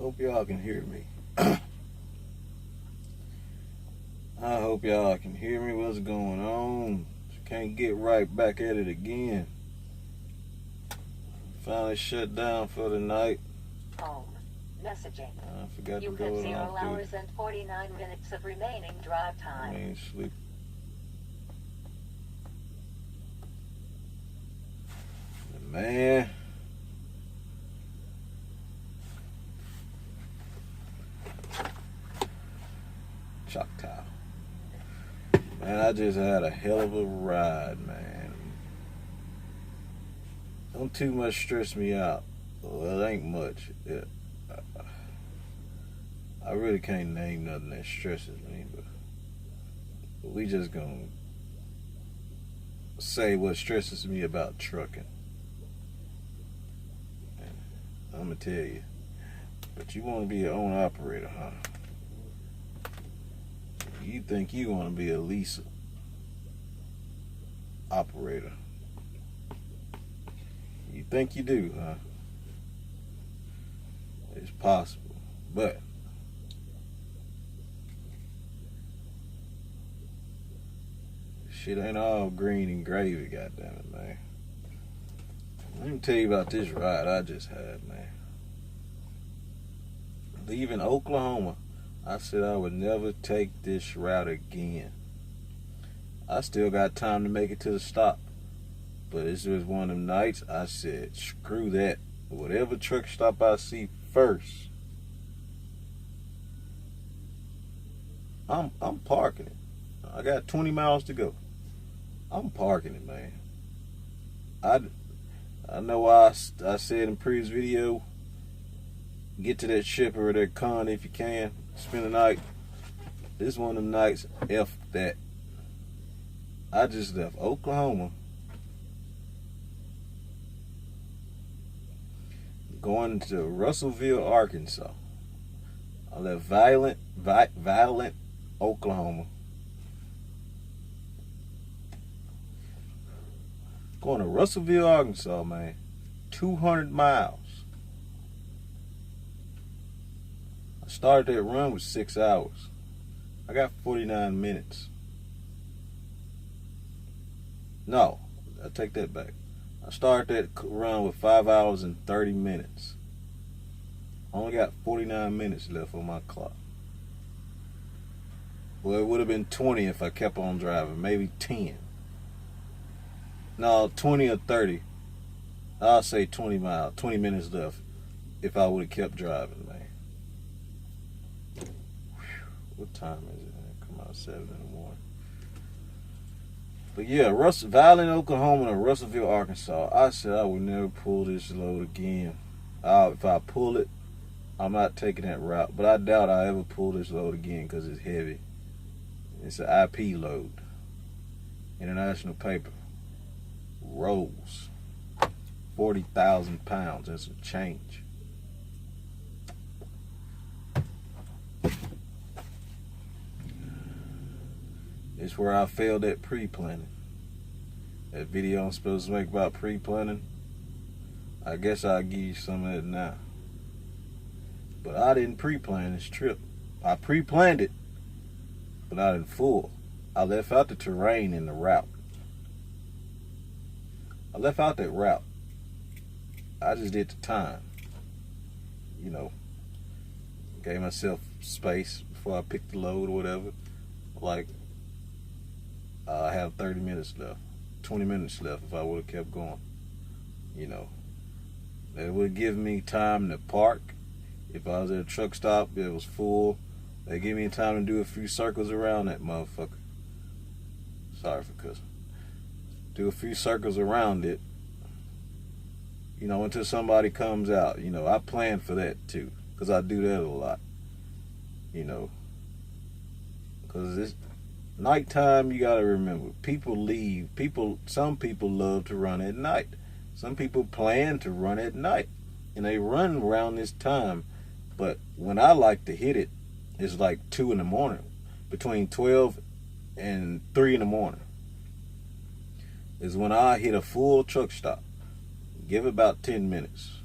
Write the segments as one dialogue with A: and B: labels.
A: Hope y'all can hear me. I hope y'all can hear me. What's going on? Can't get right back at it again. Finally shut down for the night.
B: Home. Messaging.
A: I forgot
B: You
A: to go
B: have
A: on
B: 0 hours and 49 minutes of remaining drive time.
A: I mean, sleep. Man. Choctaw. Man, I just had a hell of a ride, man. Don't too much stress me out. Well, it ain't much. I really can't name nothing that stresses me, but we just gonna say what stresses me about trucking. And I'm gonna tell you. But you want to be your own operator, huh? You think you want to be a lease operator. You think you do, huh? It's possible. But shit ain't all green and gravy, goddammit, man. Let me tell you about this ride I just had, man. Leaving Oklahoma, I said I would never take this route again. I still got time to make it to the stop. But this was one of them nights I said, screw that. Whatever truck stop I see first, I'm parking it. I got 20 miles to go. I'm parking it, man. I know why I said in previous video, get to that shipper or that con if you can. Spend the night. This one of them nights, F that. I just left Oklahoma, going to Russellville, Arkansas. I left Violent, Oklahoma. Going to Russellville, Arkansas, man. 200 miles. I started that run with 6 hours. I got 49 minutes. No, I take that back. I started that run with 5 hours and 30 minutes. I only got 49 minutes left on my clock. Well, it would have been 20 if I kept on driving. Maybe 10. No, 20 or 30. I'll say 20 miles, 20 minutes left if I would have kept driving, man. What time is it, man? Come out 7 in the morning. But yeah, Violent, Oklahoma and Russellville, Arkansas. I said I would never pull this load again. If I pull it, I'm not taking that route. But I doubt I ever pull this load again because it's heavy. It's an IP load. International paper. Rolls. 40,000 pounds and some change. It's where I failed at pre-planning. That video I'm supposed to make about pre-planning, I guess I'll give you some of that now. But I didn't pre-plan this trip. I pre-planned it, but not in full. I left out the terrain in the route. I left out that route. I just did the time. You know, gave myself space before I picked the load or whatever. Like, I have 30 minutes left, 20 minutes left if I would have kept going. You know, it would give me time to park. If I was at a truck stop, it was full. They give me time to do a few circles around that motherfucker. Sorry for cussing. Do a few circles around it. You know, until somebody comes out. You know, I plan for that too, because I do that a lot. You know, because this nighttime, you gotta remember, people leave. Some people love to run at night. Some people plan to run at night, and they run around this time. But when I like to hit it, it's like 2 in the morning, between 12 and 3 in the morning. Is when I hit a full truck stop. Give it about 10 minutes,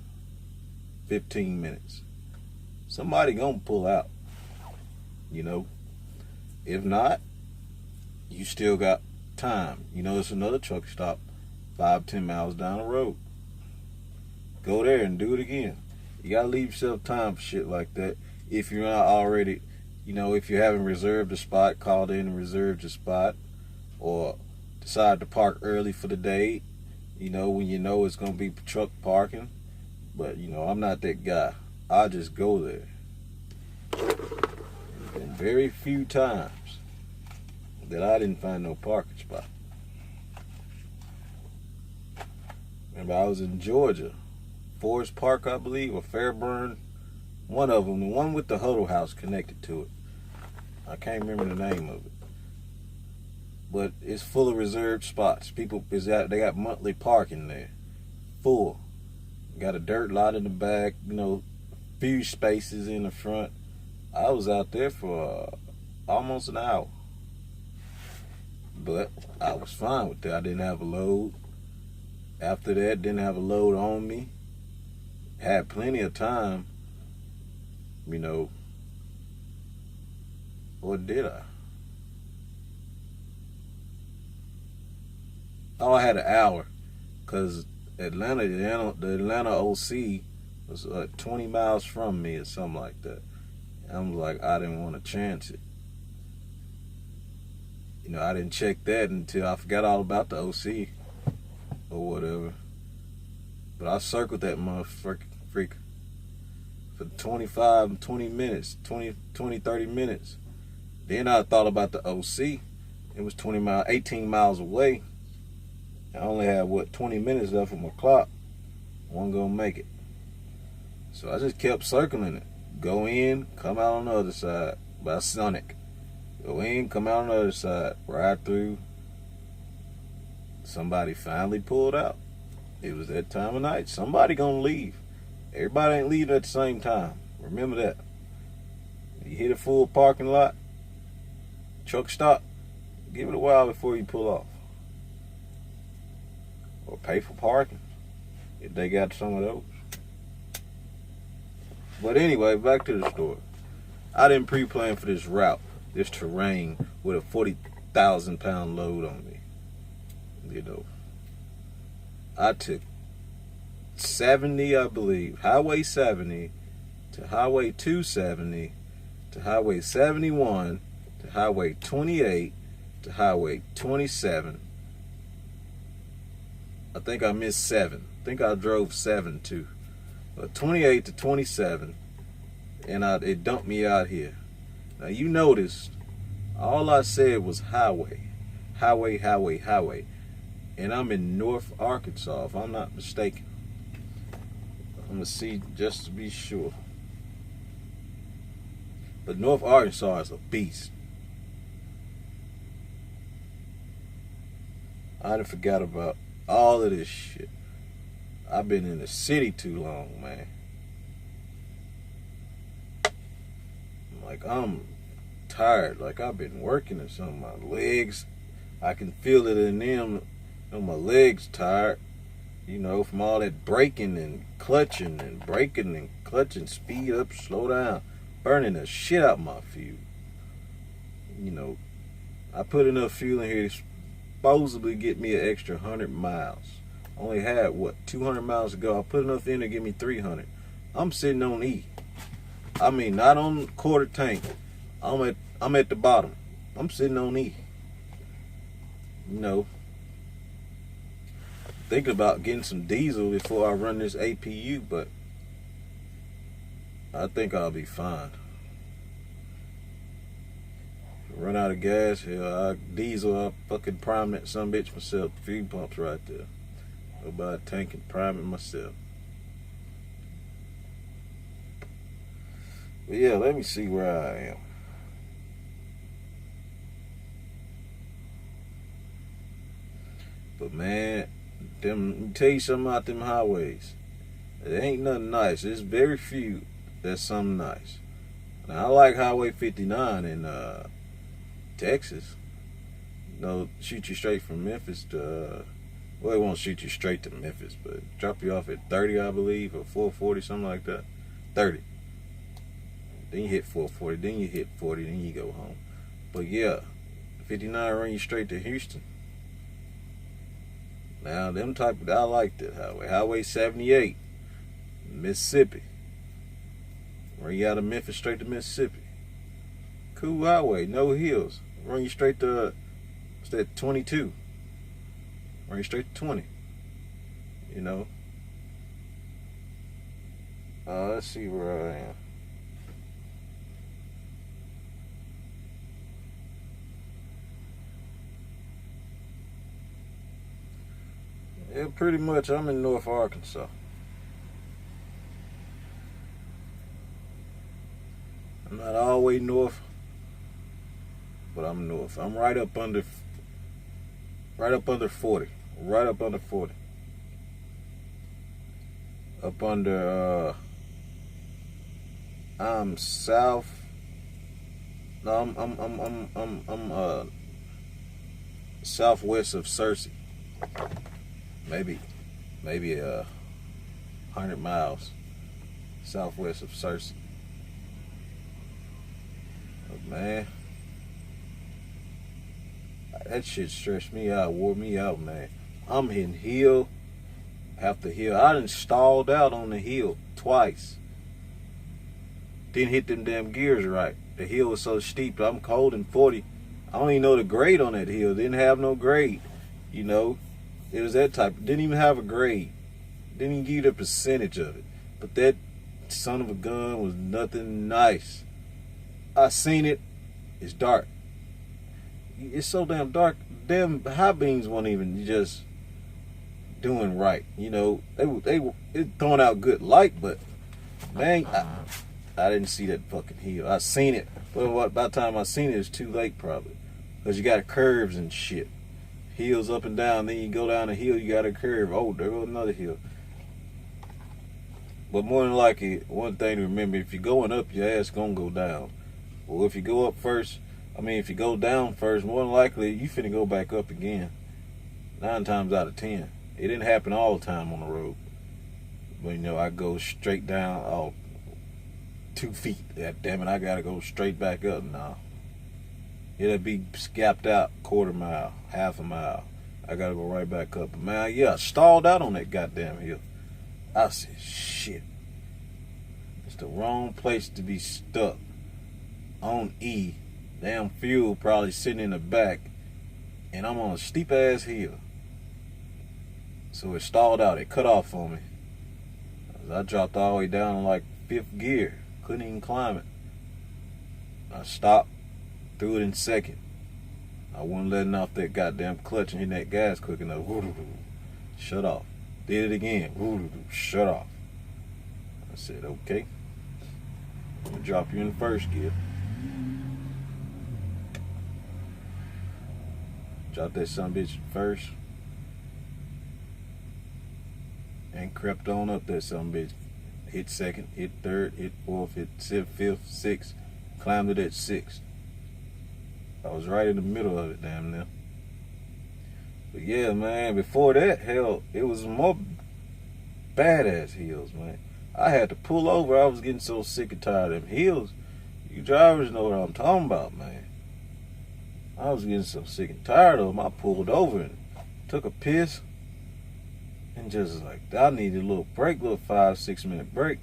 A: 15 minutes. somebody gonna pull out, you know. If not, you still got time. You know, it's another truck stop 5-10 miles down the road. Go there and do it again. You gotta leave yourself time for shit like that. If you're not already, you know, if you haven't reserved a spot, called in and reserved your spot, or decide to park early for the day, you know, when you know it's gonna be truck parking. But, you know, I'm not that guy. I just go there. And very few times that I didn't find no parking spot. Remember, I was in Georgia, Forest Park, I believe, or Fairburn. One of them, the one with the Huddle House connected to it. I can't remember the name of it. But it's full of reserved spots. People, they got monthly parking there. Full. Got a dirt lot in the back, you know, few spaces in the front. I was out there for almost an hour. But I was fine with that. I didn't have a load. After that, didn't have a load on me. Had plenty of time, you know. Or did I? Oh, I had an hour. Because the Atlanta OC was 20 miles from me or something like that. And I'm like, I didn't want to chance it. You know, I didn't check that until I forgot all about the OC or whatever. But I circled that motherfucker for 20 minutes, 30 minutes. Then I thought about the OC. It was 18 miles away. I only had, 20 minutes left on my clock. Wasn't gonna make it. So I just kept circling it. Go in, come out on the other side by Sonic. Go in, come out on the other side, ride through. Somebody finally pulled out. It was that time of night. Somebody gonna leave. Everybody ain't leaving at the same time. Remember that. You hit a full parking lot, truck stop, give it a while before you pull off. Or pay for parking, if they got some of those. But anyway, back to the story. I didn't pre-plan for this route, this terrain, with a 40,000-pound load on me. You know, I took 70, I believe, Highway 70 to Highway 270 to Highway 71 to Highway 28 to Highway 27. I think I missed 7. I think I drove 7 too. 28 to 27, and it dumped me out here. Now you noticed, all I said was highway, highway, highway, highway, and I'm in North Arkansas, if I'm not mistaken. I'm gonna see just to be sure. But North Arkansas is a beast. I done forgot about all of this shit. I've been in the city too long, man. Like, I'm tired. Like, I've been working or something. My legs, I can feel it in them. You know, my legs tired. You know, from all that braking and clutching and braking and clutching. Speed up, slow down. Burning the shit out my fuel. You know, I put enough fuel in here to supposedly get me an extra 100 miles. Only had, 200 miles to go. I put enough in to give me 300. I'm sitting on E. I mean, not on quarter tank. I'm at the bottom. I'm sitting on E. You know, thinking about getting some diesel before I run this APU, but I think I'll be fine. Run out of gas, hell, diesel, I fucking prime that some bitch myself. Fuel pumps right there. Go buy a tank and prime it myself. But yeah, let me see where I am. But man, let me tell you something about them highways. It ain't nothing nice. There's very few that's something nice. Now I like Highway 59 in Texas. You know, shoot you straight from Memphis to well, it won't shoot you straight to Memphis, but drop you off at 30, I believe, or 440, something like that. 30. Then you hit 440. Then you hit 40. Then you go home. But yeah, 59 run you straight to Houston. Now, them type of, I like that highway. Highway 78, Mississippi. Run you out of Memphis straight to Mississippi. Cool highway, no hills. Run you straight to, what's that, 22. Run you straight to 20. You know. Let's see where I am. Yeah, pretty much. I'm in North Arkansas. I'm not all the way north, but I'm north. I'm right up under 40. Right up under 40. Up under, I'm south. No, I'm southwest of Searcy. Maybe 100 miles southwest of Searcy. But man, that shit stressed me out, wore me out, man. I'm hitting hill after hill. I done stalled out on the hill twice. Didn't hit them damn gears right. The hill was so steep. I'm cold and 40. I don't even know the grade on that hill. Didn't have no grade, you know. It was that type. Didn't even have a grade. Didn't even give you the percentage of it. But that son of a gun was nothing nice. I seen it. It's dark. It's so damn dark. Damn high beams weren't even just doing right. You know, they were throwing out good light, but man, I didn't see that fucking hill. I seen it. But by the time I seen it, it's too late probably. Because you got curves and shit. Hills up and down, then you go down a hill, you got a curve. Oh, there goes another hill. But more than likely, one thing to remember, if you're going up, your ass gonna go down. Or if you go up first, if you go down first, more than likely, you finna go back up again. 9 times out of 10. It didn't happen all the time on the road. But you know, I go straight down, 2 feet. Damn it, I gotta go straight back up now. It'll be scapped out 1/4 mile, 1/2 mile. I gotta go right back up. But man, yeah, I stalled out on that goddamn hill. I said, shit. It's the wrong place to be stuck. On E. Damn fuel probably sitting in the back. And I'm on a steep ass hill. So it stalled out. It cut off on me. I dropped all the way down in like 5th gear. Couldn't even climb it. I stopped. Threw it in 2nd. I wasn't letting off that goddamn clutch and hitting that gas quick enough. Shut off. Did it again. Shut off. I said, okay. I'm going to drop you in 1st gear. Drop that sumbitch first. And crept on up that sumbitch. Hit 2nd, hit 3rd, hit 4th, hit 5th, 6th. Climbed it at 6th. I was right in the middle of it, damn near. But yeah, man, before that, hell, it was more badass hills, man. I had to pull over. I was getting so sick and tired of them hills. You drivers know what I'm talking about, man. I was getting so sick and tired of them. I pulled over and took a piss. And just like, I needed a little break, little 5-6 minute break.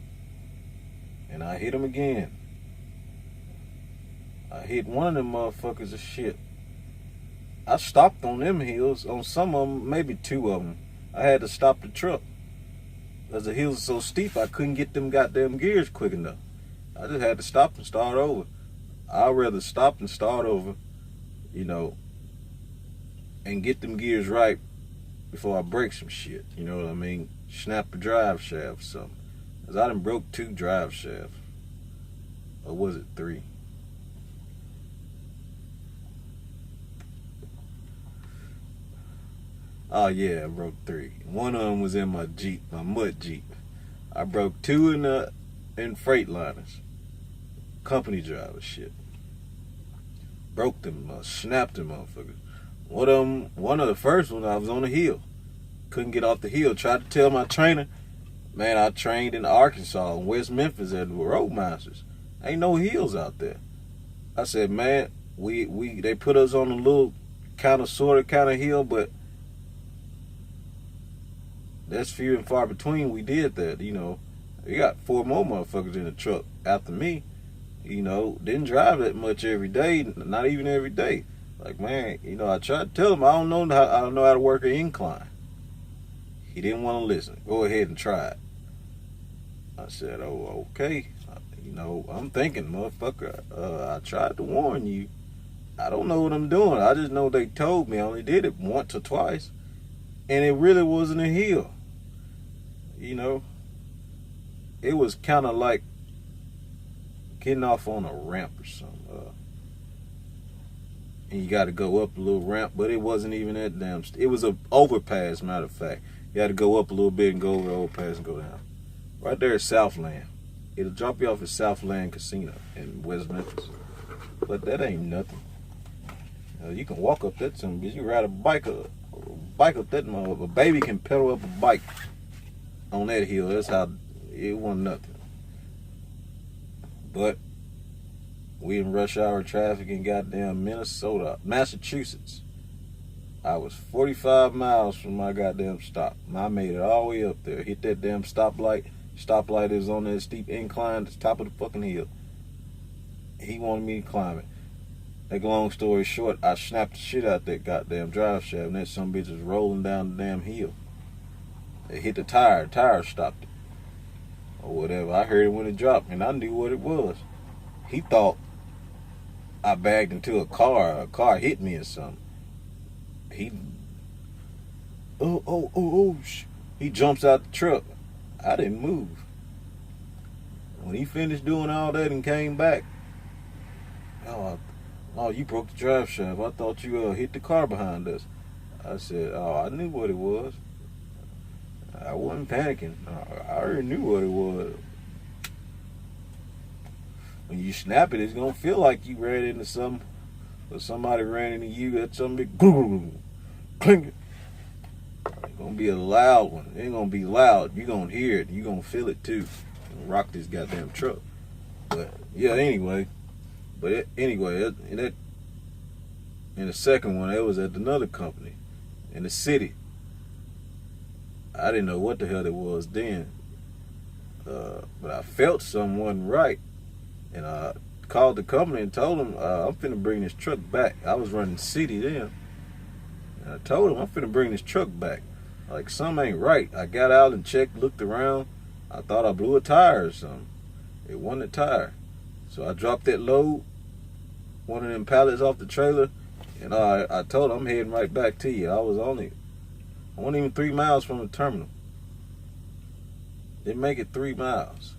A: And I hit them again. I hit one of them motherfuckers of shit. I stopped on them hills. On some of them, maybe 2 of them, I had to stop the truck. Because the hills are so steep, I couldn't get them goddamn gears quick enough. I just had to stop and start over. I'd rather stop and start over, you know, and get them gears right before I break some shit. You know what I mean? Snap a drive shaft or something. Because I done broke 2 drive shafts. Or was it 3? Oh yeah, I broke 3. One of them was in my Jeep, my mud Jeep. I broke 2 in Freightliners. Company driver shit. Broke them, snapped them motherfuckers. One of the first ones, I was on the hill. Couldn't get off the hill. Tried to tell my trainer, man, I trained in Arkansas and West Memphis at the Roadmasters. Ain't no hills out there. I said, man, they put us on a little kind of hill, but that's few and far between. We did that, you know. We got 4 more motherfuckers in the truck after me. You know, didn't drive that much every day, not even every day. Like, man, you know, I tried to tell him I don't know how to work an incline. He didn't want to listen. Go ahead and try it. I said, oh, okay. You know, I'm thinking, motherfucker, I tried to warn you. I don't know what I'm doing. I just know they told me. I only did it once or twice. And it really wasn't a hill. You know, it was kind of like getting off on a ramp or something. And you got to go up a little ramp, but it wasn't even that damn. It was an overpass, matter of fact. You had to go up a little bit and go over the overpass and go down. Right there at Southland. It'll drop you off at Southland Casino in West Memphis. But that ain't nothing. You can walk up that some bitch. You ride a bike up that motherfucker. A baby can pedal up a bike on that hill. That's how it wasn't nothing. But we in rush hour traffic in goddamn Massachusetts. I was 45 miles from my goddamn stop. I made it all the way up there. Hit that damn stoplight. Stoplight is on that steep incline at the top of the fucking hill. He wanted me to climb it. Make a long story short, I snapped the shit out that goddamn drive shaft, and that some bitch was rolling down the damn hill. It hit the tire. The tire stopped it. Or whatever. I heard it when it dropped, and I knew what it was. He thought I bagged into a car. A car hit me or something. He jumps out the truck. I didn't move. When he finished doing all that and came back, oh, you broke the drive shaft. I thought you hit the car behind us. I said, oh, I knew what it was. I wasn't panicking. I already knew what it was. When you snap it, it's gonna feel like you ran into something, or somebody ran into you. That's something big, clink. It's gonna be a loud one. It ain't gonna be loud. You gonna hear it. You gonna feel it too. Rock this goddamn truck. But yeah, anyway. In the second one, it was at another company in the city. I didn't know what the hell it was then, but I felt something wasn't right, and I called the company and told them I'm finna bring this truck back. I was running city then, and I told them I'm finna bring this truck back. Like, something ain't right. I got out and checked, looked around. I thought I blew a tire or something. It wasn't a tire. So I dropped that load, one of them pallets off the trailer, and I told them I'm heading right back to you. I wasn't even 3 miles from the terminal. Didn't make it 3 miles.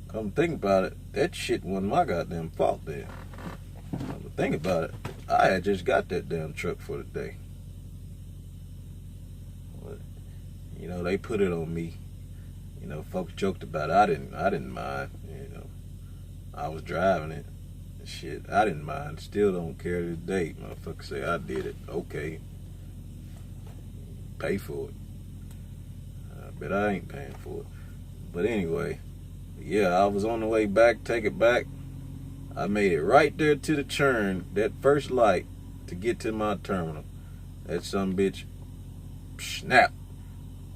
A: Come think about it, that shit wasn't my goddamn fault then. Come to think about it, I had just got that damn truck for the day. But, you know, they put it on me. You know, folks joked about it. I didn't mind. You know, I was driving it. Shit, I didn't mind. Still don't care to this day. Motherfuckers say I did it. Okay. Pay for it. I bet I ain't paying for it. But anyway, yeah, I was on the way back, take it back. I made it right there to the turn, that first light, to get to my terminal. That some bitch snapped.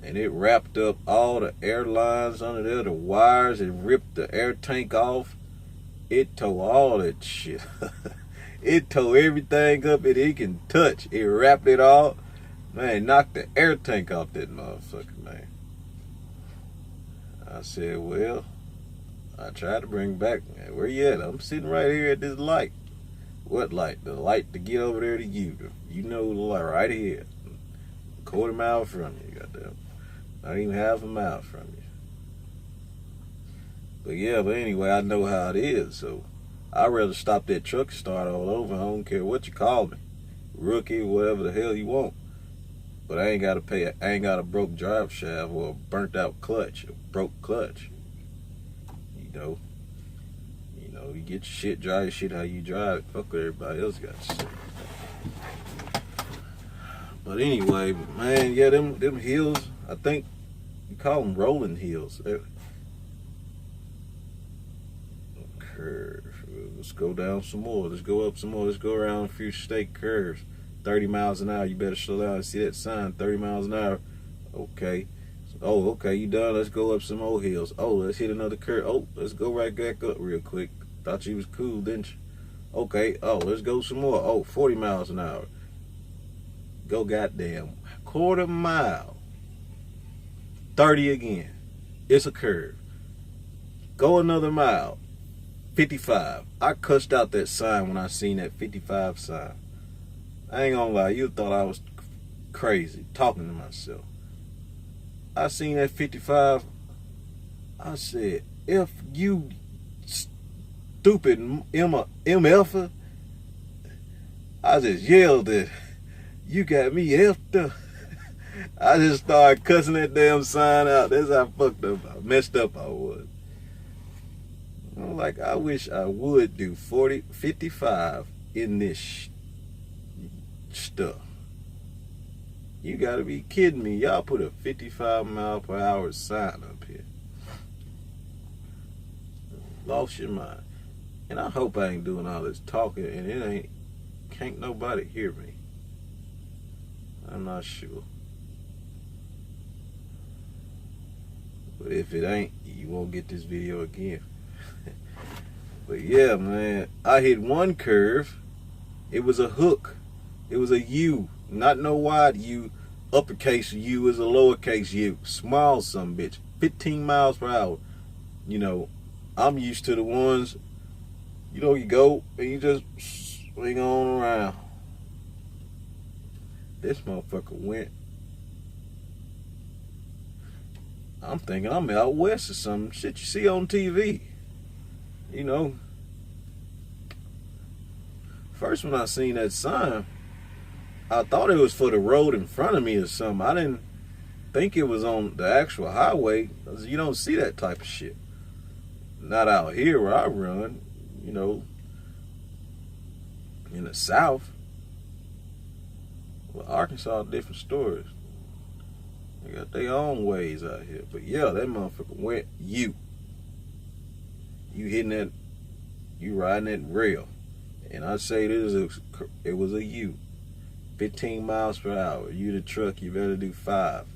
A: And it wrapped up all the air lines under there, the wires. It ripped the air tank off. It tore all that shit. It tore everything up it can touch. It wrapped it all. Man, knocked the air tank off that motherfucker, man. I said, well, I tried to bring back, man, where you at? I'm sitting right here at this light. What light? The light to get over there to you. You know the light right here. 1/4 mile from you, goddamn. Not even 1/2 mile from you. But anyway, I know how it is, so I'd rather stop that truck and start all over. I don't care what you call me. Rookie, whatever the hell you want. But I ain't got a broke drive shaft or a burnt out clutch, a broke clutch. You get your shit, drive your shit how you drive it. Fuck what everybody else got to say. But anyway, man, yeah, them hills, I think you call them rolling hills. curve. Let's go down some more. Let's go up some more. Let's go around a few straight curves. 30 miles an hour. You better slow down. See that sign? 30 miles an hour. Okay. Oh, okay. You done? Let's go up some more hills. Oh, let's hit another curve. Oh, let's go right back up real quick. Thought you was cool, didn't you? Okay. Oh, let's go some more. Oh, 40 miles an hour. Go goddamn quarter mile. 30 again. It's a curve. Go another mile. 55. I cussed out that sign when I seen that 55 sign. I ain't gonna lie, you thought I was crazy talking to myself. I seen that 55. I said, if you stupid MFer, I just yelled at, you got me effed up. I just started cussing that damn sign out. That's how fucked up, messed up I was. I'm like, I wish I would do 55 in this stuff. You gotta be kidding me. Y'all put a 55 mile per hour sign up here. Lost your mind. And I hope I ain't doing all this talking and can't nobody hear me. I'm not sure. But if it ain't, you won't get this video again. But yeah, man, I hit one curve. It was a hook. It was a U, not no wide U. Uppercase U is a lowercase U. Small some bitch. 15 miles per hour. You know, I'm used to the ones, you know, you go and you just swing on around. This motherfucker went. I'm thinking I'm out west or some shit you see on TV. You know. First when I seen that sign, I thought it was for the road in front of me or something. I didn't think it was on the actual highway. You don't see that type of shit. Not out here where I run, you know, in the South. Well, Arkansas, different stories. They got their own ways out here. But yeah, that motherfucker went you. You hitting that, you riding that rail. And I say it was a U. 15 miles per hour. You the truck, you better do 5.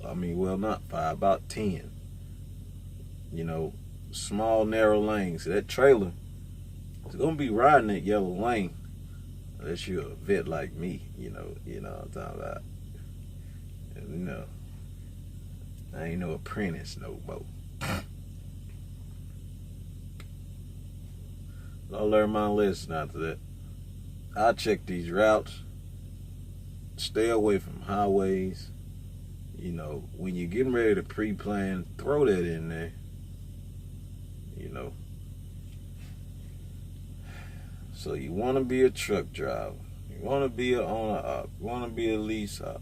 A: I mean, well, not 5, about 10. You know, small, narrow lanes. That trailer is going to be riding that yellow lane. Unless you're a vet like me, you know what I'm talking about. And, you know, I ain't no apprentice no more. I learned my lesson after that. I check these routes. Stay away from highways. You know, when you're getting ready to pre-plan, throw that in there. You know. So you want to be a truck driver. You want to be an owner op. You want to be a lease op.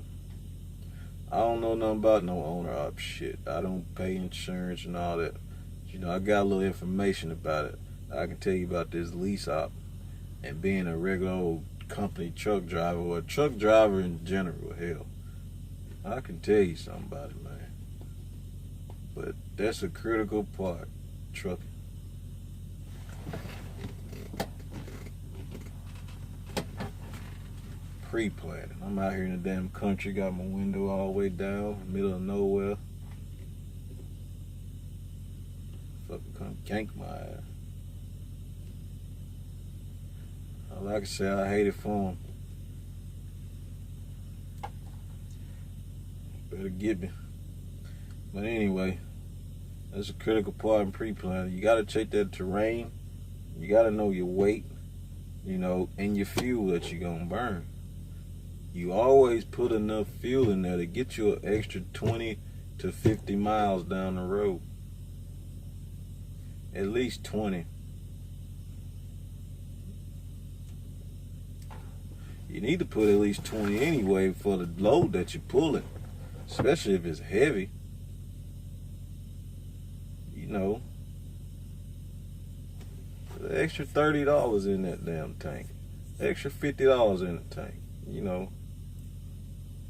A: I don't know nothing about no owner op shit. I don't pay insurance and all that. You know, I got a little information about it. I can tell you about this lease op and being a regular old company truck driver or a truck driver in general. Hell, I can tell you something about it, man. But that's a critical part, trucking. Pre-planning. I'm out here in the damn country, got my window all the way down, middle of nowhere. Fucking come gank my ass. Like I said, I hate it for them. Better get me. But anyway, that's a critical part in pre-planning. You gotta check that terrain. You gotta know your weight, you know, and your fuel that you're gonna burn. You always put enough fuel in there to get you an extra 20 to 50 miles down the road. At least 20. You need to put at least 20 anyway for the load that you're pulling, especially if it's heavy. You know, the extra $30 in that damn tank, extra $50 in the tank. You know,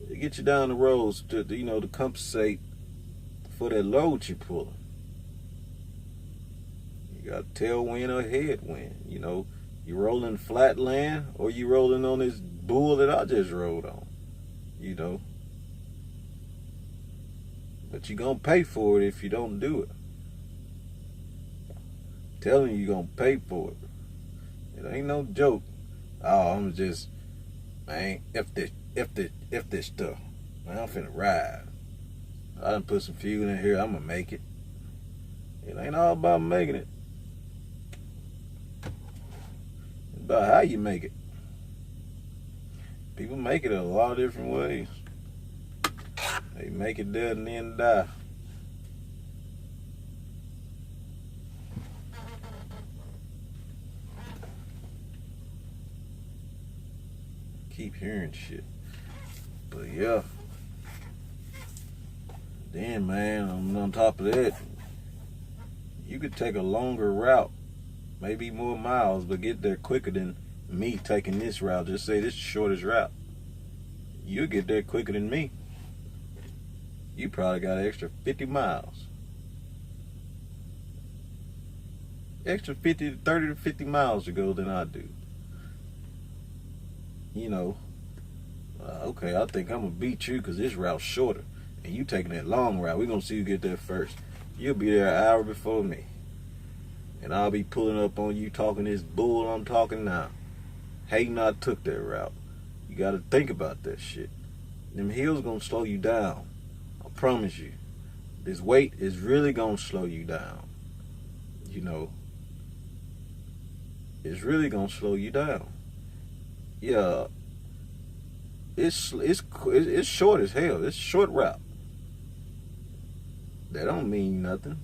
A: to get you down the roads to to compensate for that load you're pulling. You got tailwind or headwind. You know, you rolling flat land or you rolling on this bull that I just rode on. You know. But you're going to pay for it if you don't do it. I'm telling you, you're going to pay for it. It ain't no joke. Oh, I'm just, man, if this stuff. Man, I'm finna ride. I done put some fuel in here, I'm gonna make it. It ain't all about making it. It's about how you make it. People make it a lot of different ways. They make it there and then die. Keep hearing shit. But yeah. Then, man, on top of that, you could take a longer route, maybe more miles, but get there quicker than me taking this route. Just say this is the shortest route. You'll get there quicker than me. You probably got an extra 50 miles. Extra 30 to 50 miles to go than I do. You know, okay, I think I'm going to beat you because this route's shorter. And you taking that long route. We're going to see you get there first. You'll be there an hour before me. And I'll be pulling up on you talking this bull I'm talking now. Hating I took that route. You got to think about that shit. Them hills going to slow you down. I promise you. This weight is really going to slow you down. You know. It's really going to slow you down. Yeah. It's short as hell. It's a short route. That don't mean nothing.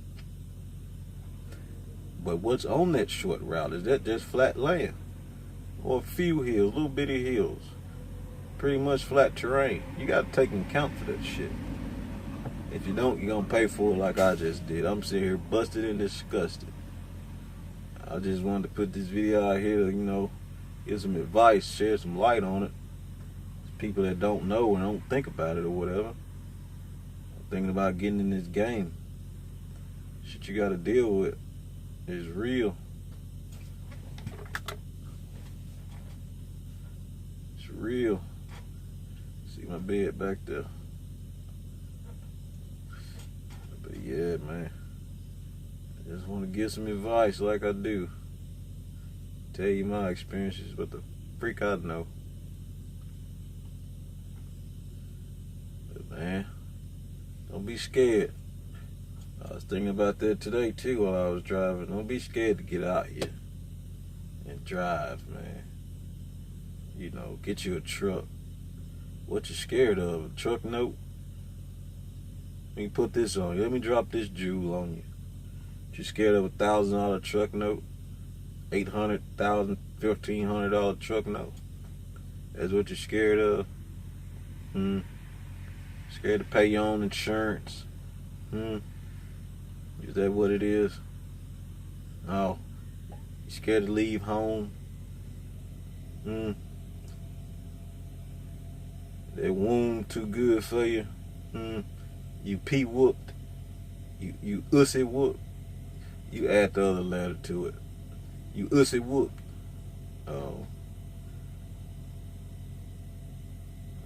A: But what's on that short route? Is that just flat land? Or a few hills, little bitty hills? Pretty much flat terrain. You got to take into account for that shit. If you don't, you're going to pay for it like I just did. I'm sitting here busted and disgusted. I just wanted to put this video out here to, you know, give some advice, share some light on it. People that don't know and don't think about it or whatever. Thinking about getting in this game. Shit you got to deal with is real. It's real. See my bed back there. But yeah, man. I just want to give some advice like I do. Tell you my experiences, but the freak I know. But man, don't be scared. I was thinking about that today too while I was driving. Don't be scared to get out here and drive, man. You know, get you a truck. What you scared of? A truck note? Let me put this on you. Let me drop this jewel on you. You scared of $1,000 truck note? $800, $1,000, $1,500 truck note? That's what you're scared of? Scared to pay your own insurance? Is that what it is? Oh, you scared to leave home? That womb too good for you? You pee whooped? You ussy whooped? You add the other letter to it. You ussy whooped? Oh.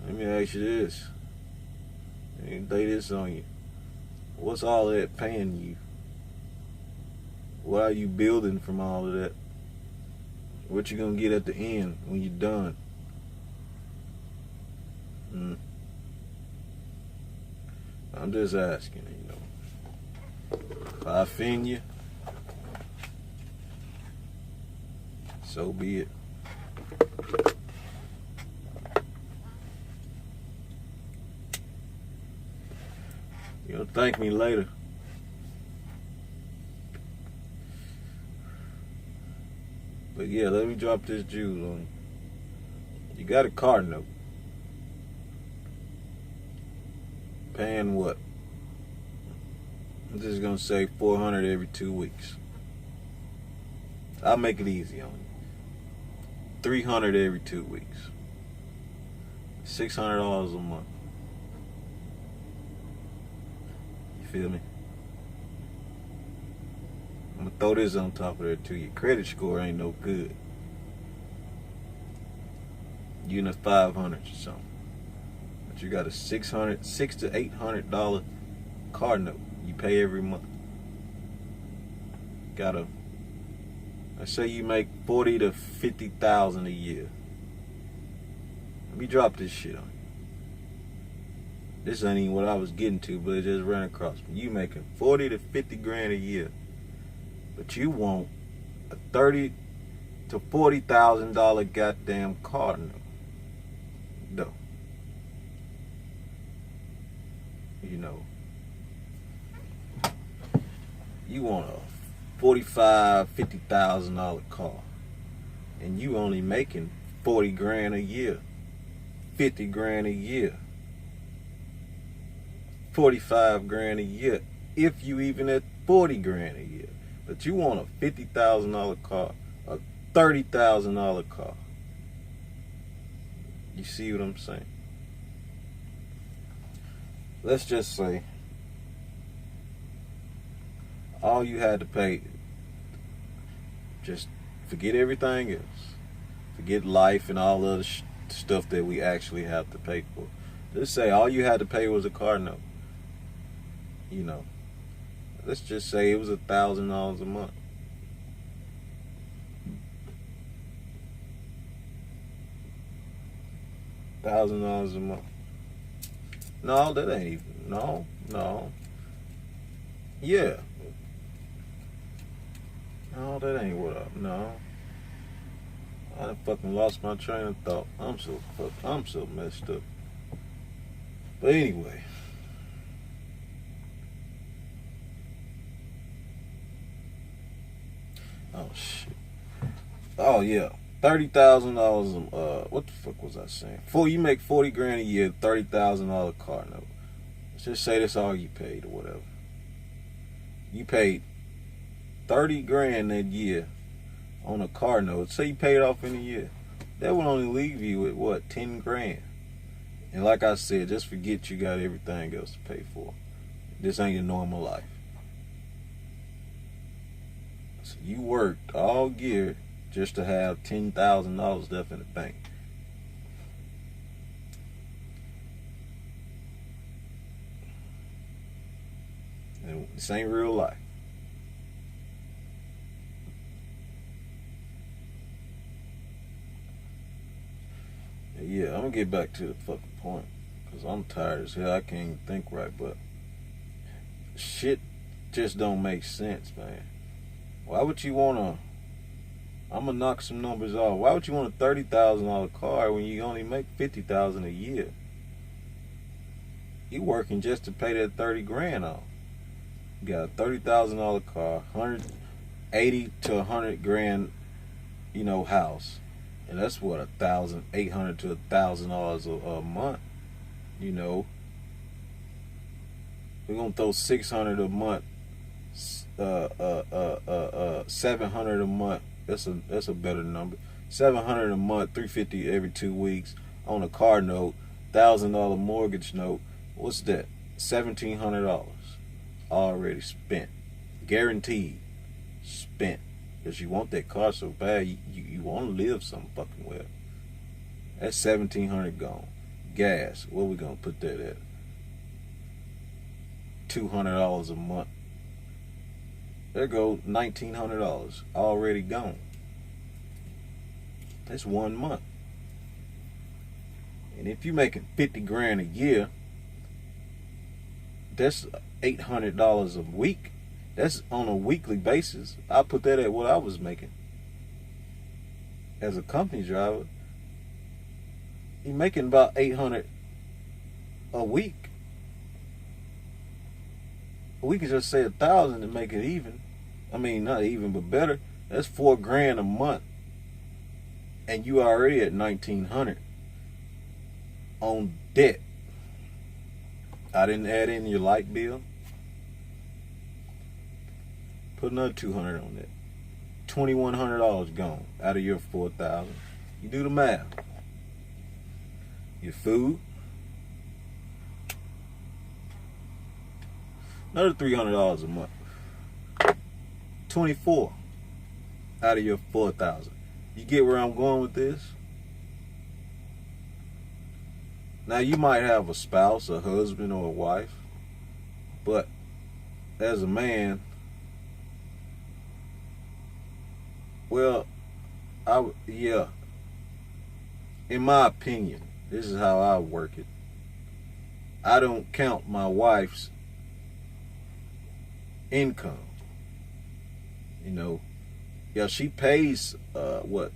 A: Let me ask you this. Let me lay this on you. What's all that paying you? What are you building from all of that? What you gonna get at the end when you're done? I'm just asking, you know. If I offend you, so be it. You'll thank me later. But yeah, let me drop this jewel on you. You got a car note. Paying what? I'm just gonna say $400 every 2 weeks. I'll make it easy on you. $300 every 2 weeks. $600 a month. You feel me? I'm gonna throw this on top of there too. Your credit score ain't no good. You in the 500s or something, but you got a $600 to $800 car note you pay every month. Let's say you make 40 to 50,000 a year. Let me drop this shit on you. This ain't even what I was getting to, but it just ran across me. You making 40 to 50 grand a year, but you want a $30 to $40,000 goddamn car note. No. You know, you want a $45,000, $50,000 car, and you only making 40 grand a year, 50 grand a year, 45 grand a year, if you even at 40 grand a year. But you want a $50,000 car, a $30,000 car. You see what I'm saying? Let's just say all you had to pay, just forget everything else. Forget life and all other stuff that we actually have to pay for. Let's say all you had to pay was a car note. You know, let's just say it was $1,000 a month. $1,000 a month. No, that ain't even. No. Yeah. No, that ain't what up. No. I done fucking lost my train of thought. I'm so messed up. But anyway. Oh shit. Oh yeah. $30,000. What the fuck was I saying? You make 40 grand a year, $30,000 car note. Let's just say that's all you paid or whatever. You paid 30 grand that year on a car note. Say you paid it off in a year. That would only leave you with what, 10 grand. And like I said, just forget you got everything else to pay for. This ain't your normal life. So you worked all year just to have $10,000 left in the bank. And this ain't real life. Yeah, I'm gonna get back to the fucking point, because I'm tired as hell. I can't even think right, but shit just don't make sense, man. Why would you wanna, I'm gonna knock some numbers off. Why would you want a $30,000 car when you only make $50,000 a year? You working just to pay that 30 grand off. You got a $30,000 car, 180 to 100 grand, house, and that's what, $1,800 to $1,000 a month. We're gonna throw $600 a month, $700 a month. That's a better number. $700 a month, $350 every 2 weeks on a car note, $1,000 mortgage note. What's that? $1,700 already spent, guaranteed spent. Because you want that car so bad, you want to live some fucking well. That's $1,700 gone. Gas, what we gonna put that at? $200 a month. There goes $1,900 already gone. That's 1 month. And if you're making 50 grand a year, that's $800 a week. That's on a weekly basis. I put that at what I was making as a company driver. You're making about $800 a week. We can just say 1,000 to make it even. I mean, not even, but better. That's $4 grand a month, and you already at 1,900 on debt. I didn't add in your light bill. Put another $200 on that. $2,100 gone out of your 4,000. You do the math. Your food, another $300 a month. 24 out of your 4,000. You get where I'm going with this? Now you might have a spouse, a husband, or a wife, but as a man, well, yeah, in my opinion, this is how I work it. I don't count my wife's income. You know, yeah, she pays what,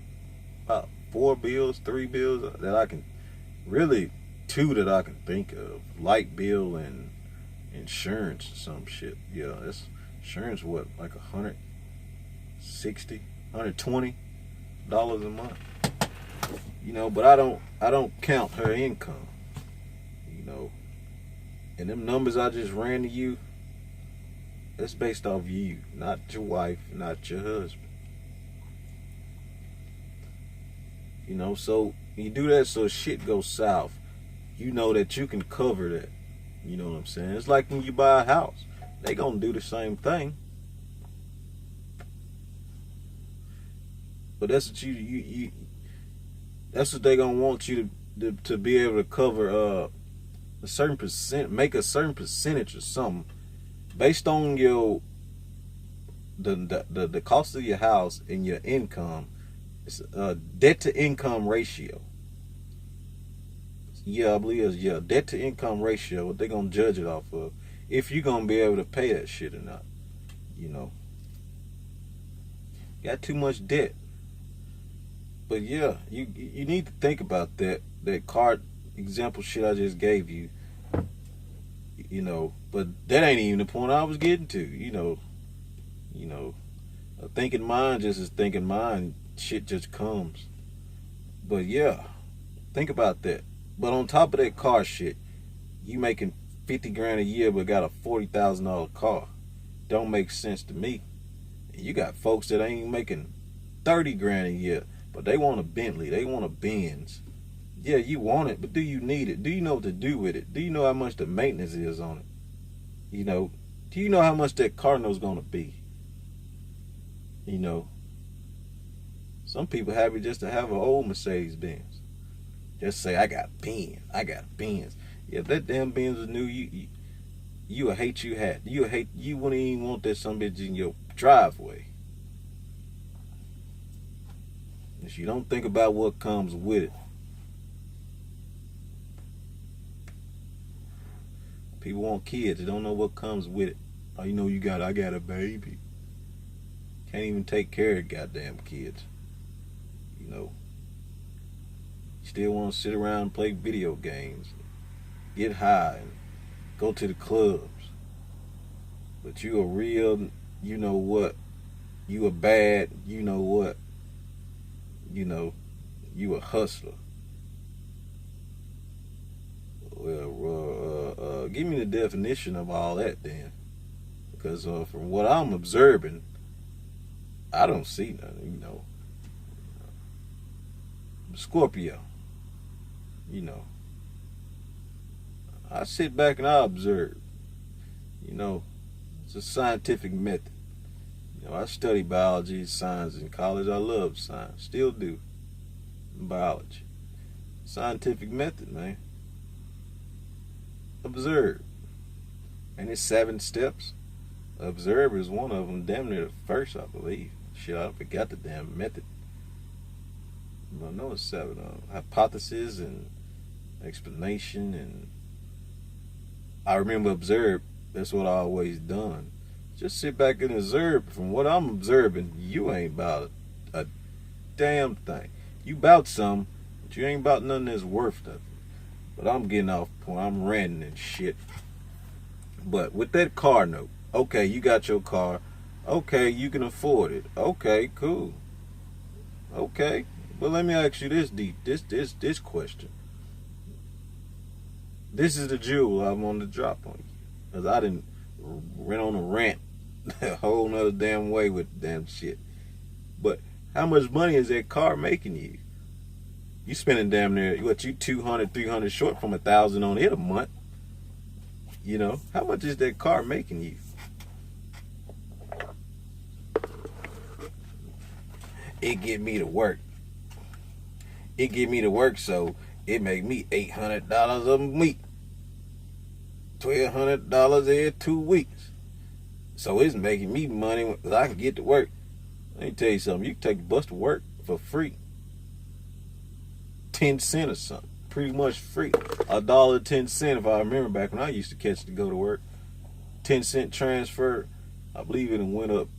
A: about 4 bills, 3 bills that I can, really 2 that I can think of. Light bill and insurance or some shit. Yeah, that's insurance, what, like $160, $120 a month. You know, but I don't count her income. You know. And them numbers I just ran to you, that's based off you, not your wife, not your husband. You know, so you do that so shit goes south. You know that you can cover that. You know what I'm saying? It's like when you buy a house. They gonna do the same thing. But that's what you that's what they gonna want you to be able to cover a certain percent, make a certain percentage or something based on your the cost of your house and your income. It's a debt to income ratio. Yeah, I believe it's debt to income ratio. What they gonna judge it off of? If you're gonna be able to pay that shit or not. You know, got too much debt. But yeah, you need to think about that card example shit I just gave you. You know, but that ain't even the point I was getting to. You know, a thinking mind just is thinking mind. Shit just comes. But yeah, think about that. But on top of that car shit, you making 50 grand a year but got a $40,000 car. Don't make sense to me. You got folks that ain't making 30 grand a year, but they want a Bentley, they want a Benz. Yeah, you want it, but do you need it? Do you know what to do with it? Do you know how much the maintenance is on it? You know, do you know how much that car note's gonna be? You know, some people happy just to have an old Mercedes Benz. Just say, I got Benz. I got Benz. Yeah, if that damn Benz was new, you would hate you had. You wouldn't even want that some bitch in your driveway. If you don't think about what comes with it. People want kids. They don't know what comes with it. Oh, you know, I got a baby. Can't even take care of goddamn kids. You know. Still want to sit around and play video games, get high, and go to the clubs. But you a real, you know what? You a bad, you know what? You know, you a hustler. Well, give me the definition of all that then. Because from what I'm observing, I don't see nothing, you know. Scorpio. You know, I sit back and I observe. You know, it's a scientific method. You know, I study biology, science in college. I love science, still do. Biology, scientific method, man. Observe, and it's 7 steps. Observe is one of them. Damn near the first, I believe. Shit, I forgot the damn method. I know it's 7. Hypothesis and explanation, and I remember observe. That's what I always done. Just sit back and observe. From what I'm observing, you ain't about a damn thing. You about some, but you ain't about nothing that's worth nothing. But I'm getting off point. I'm ranting and shit. But with that car note, okay, you got your car. Okay, you can afford it. Okay, cool. Okay. But let me ask you this question. This is the jewel I want to drop on you. Because I didn't went on a rant a whole nother damn way with damn shit. But how much money is that car making you? You spending damn near, what, you 200, 300 short from 1,000 on it a month. You know, how much is that car making you? it get me to work. It get me to work, so it make me $800 a week. $1,200 every 2 weeks. So it's making me money because I can get to work. Let me tell you something. You can take the bus to work for free. 10 cents or something. Pretty much free. $1.10 if I remember back when I used to catch to go to work. 10-cent transfer. I believe it went up.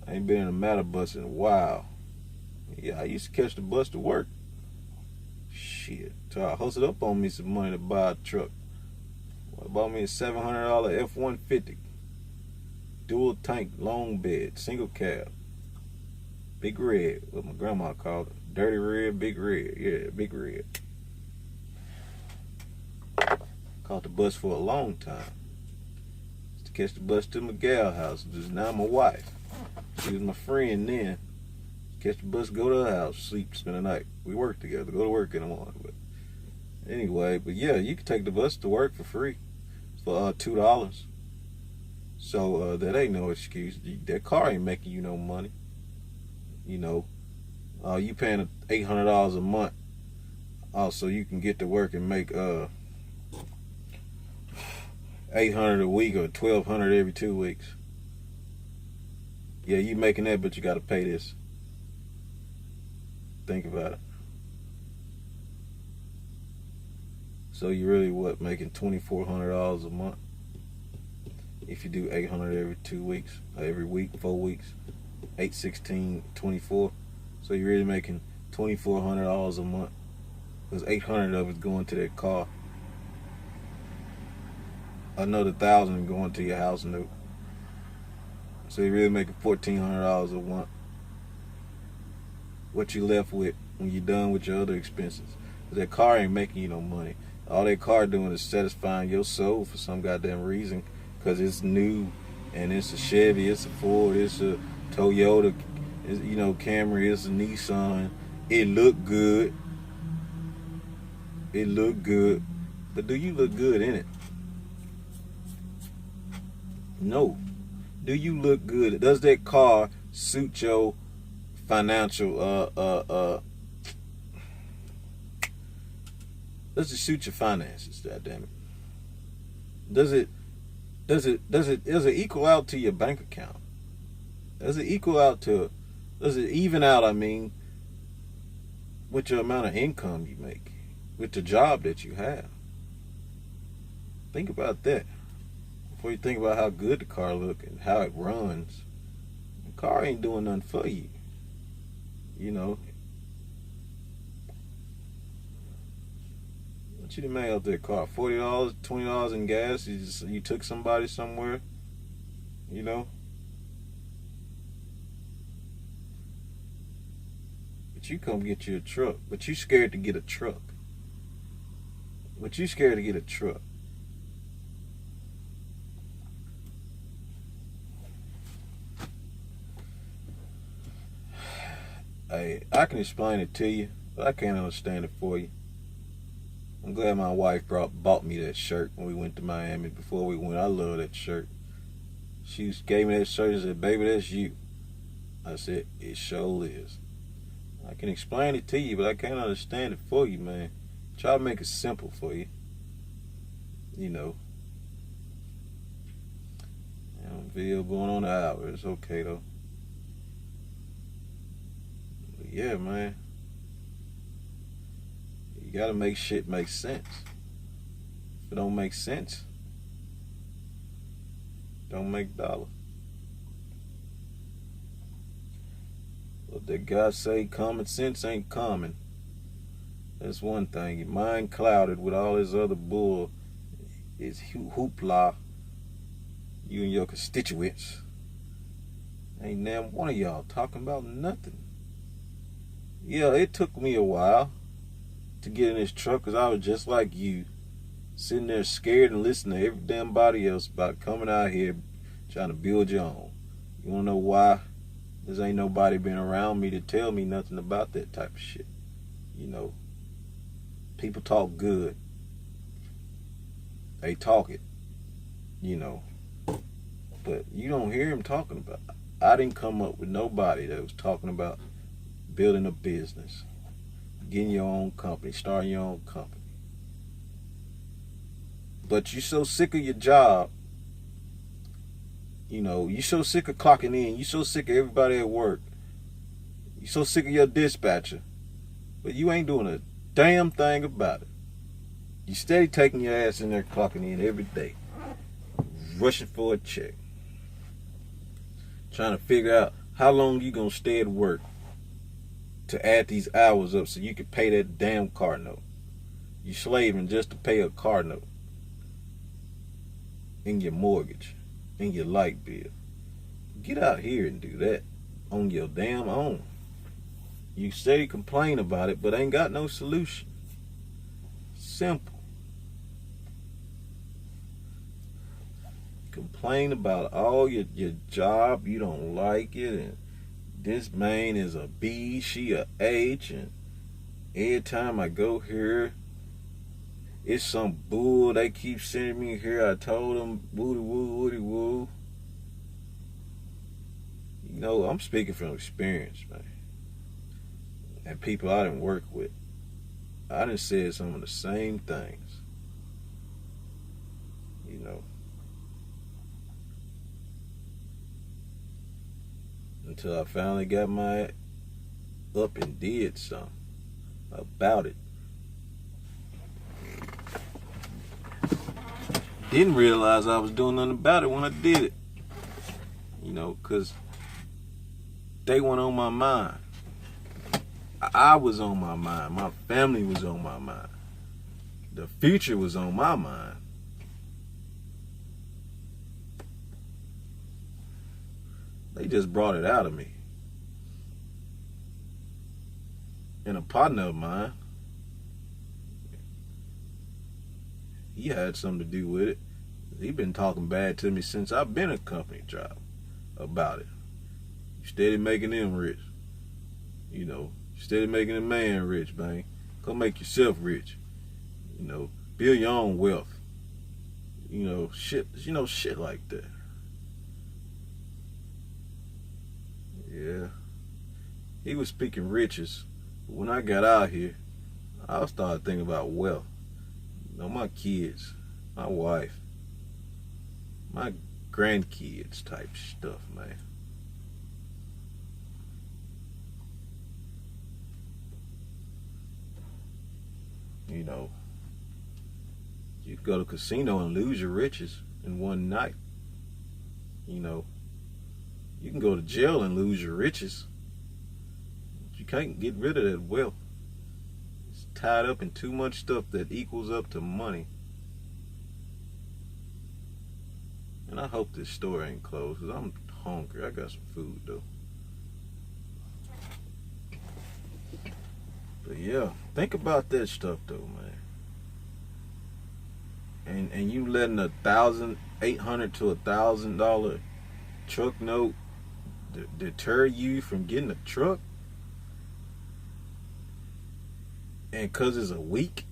A: I ain't been in a matter bus in a while. Yeah, I used to catch the bus to work. Shit. So I hustled up on me some money to buy a truck. I bought me a $700 F-150. Dual tank, long bed, single cab. Big red, what my grandma called it. Dirty red, big red. Yeah, big red. Caught the bus for a long time. Used to catch the bus to my gal house, which is now my wife. She was my friend then. Catch the bus, go to her house, sleep, spend the night. We work together, go to work in the morning. But anyway, but yeah, you can take the bus to work for free for $2. So that ain't no excuse. That car ain't making you no money. You know, you paying $800 a month. So you can get to work and make $800 a week or $1,200 every 2 weeks. Yeah, you making that, but you got to pay this. Think about it. So you really making $2,400 a month if you do $800 every 2 weeks, every week, 4 weeks, 8, 16, 24. So you're really making $2,400 a month because $800 of it's going to that car. Another $1,000 going to your house note. So you're really making $1,400 a month. What you left with when you're done with your other expenses? That car ain't making you no money. All that car doing is satisfying your soul for some goddamn reason, because it's new and it's a Chevy, it's a Ford, it's a Toyota, it's, Camry, it's a Nissan. It look good. It look good. But do you look good in it? No. Do you look good? Does that car suit your financial does it suit your finances? God damn it. Does it equal out to your bank account? Does it even out, with your amount of income you make, with the job that you have? Think about that before you think about how good the car looks and how it runs. The car ain't doing nothing for you. What you done made out that car? $40, $20 in gas. You took somebody somewhere. But you come get you a truck. But you scared to get a truck. I can explain it to you, but I can't understand it for you. I'm glad my wife bought me that shirt when we went to Miami. Before we went, I love that shirt. She gave me that shirt and said, "Baby, that's you." I said, "It sure is." I can explain it to you, but I can't understand it for you, man. Try to make it simple for you. Video going on an hour. It's okay, though. But yeah, man. You gotta make shit make sense. If it don't make sense, don't make dollars. But that guy say common sense ain't common. That's one thing. Your mind clouded with all this other bull. It's hoopla. You and your constituents. Ain't damn one of y'all talking about nothing. Yeah, it took me a while to get in this truck because I was just like you, sitting there scared and listening to every damn body else about coming out here trying to build your own. You wanna know why? Because ain't nobody been around me to tell me nothing about that type of shit. People talk good. They talk it, but you don't hear them talking about it. I didn't come up with nobody that was talking about building a business, getting your own company, starting your own company. But you're so sick of your job, you're so sick of clocking in, you're so sick of everybody at work, you're so sick of your dispatcher, but you ain't doing a damn thing about it. You steady taking your ass in there clocking in every day, rushing for a check, trying to figure out how long you gonna stay at work to add these hours up so you can pay that damn car note. You slaving just to pay a car note, and your mortgage, and your light bill. Get out here and do that on your damn own. You steady complain about it, but ain't got no solution. Simple. Complain about all your job, you don't like it, and this man is a B, she a H, and every time I go here, it's some bull they keep sending me here. I told them, woody woo, woody woo. I'm speaking from experience, man. And people I didn't work with. I done said some of the same things. Until I finally got my up and did something about it. Didn't realize I was doing nothing about it when I did it. Because they went on my mind. I was on my mind. My family was on my mind. The future was on my mind. They just brought it out of me. And a partner of mine, he had something to do with it. He been talking bad to me since I've been a company driver about it. You steady making them rich. Steady making a man rich, man. Go make yourself rich. Build your own wealth. Shit like that. Yeah. He was speaking riches. When I got out here, I started thinking about wealth. My kids, my wife, my grandkids type stuff, man. You could go to a casino and lose your riches in one night. You can go to jail and lose your riches. But you can't get rid of that wealth. It's tied up in too much stuff that equals up to money. And I hope this store ain't closed, because I'm hungry. I got some food, though. But yeah, think about that stuff, though, man. And you letting $1,800 to $1,000 truck note deter you from getting a truck? And cause it's a week?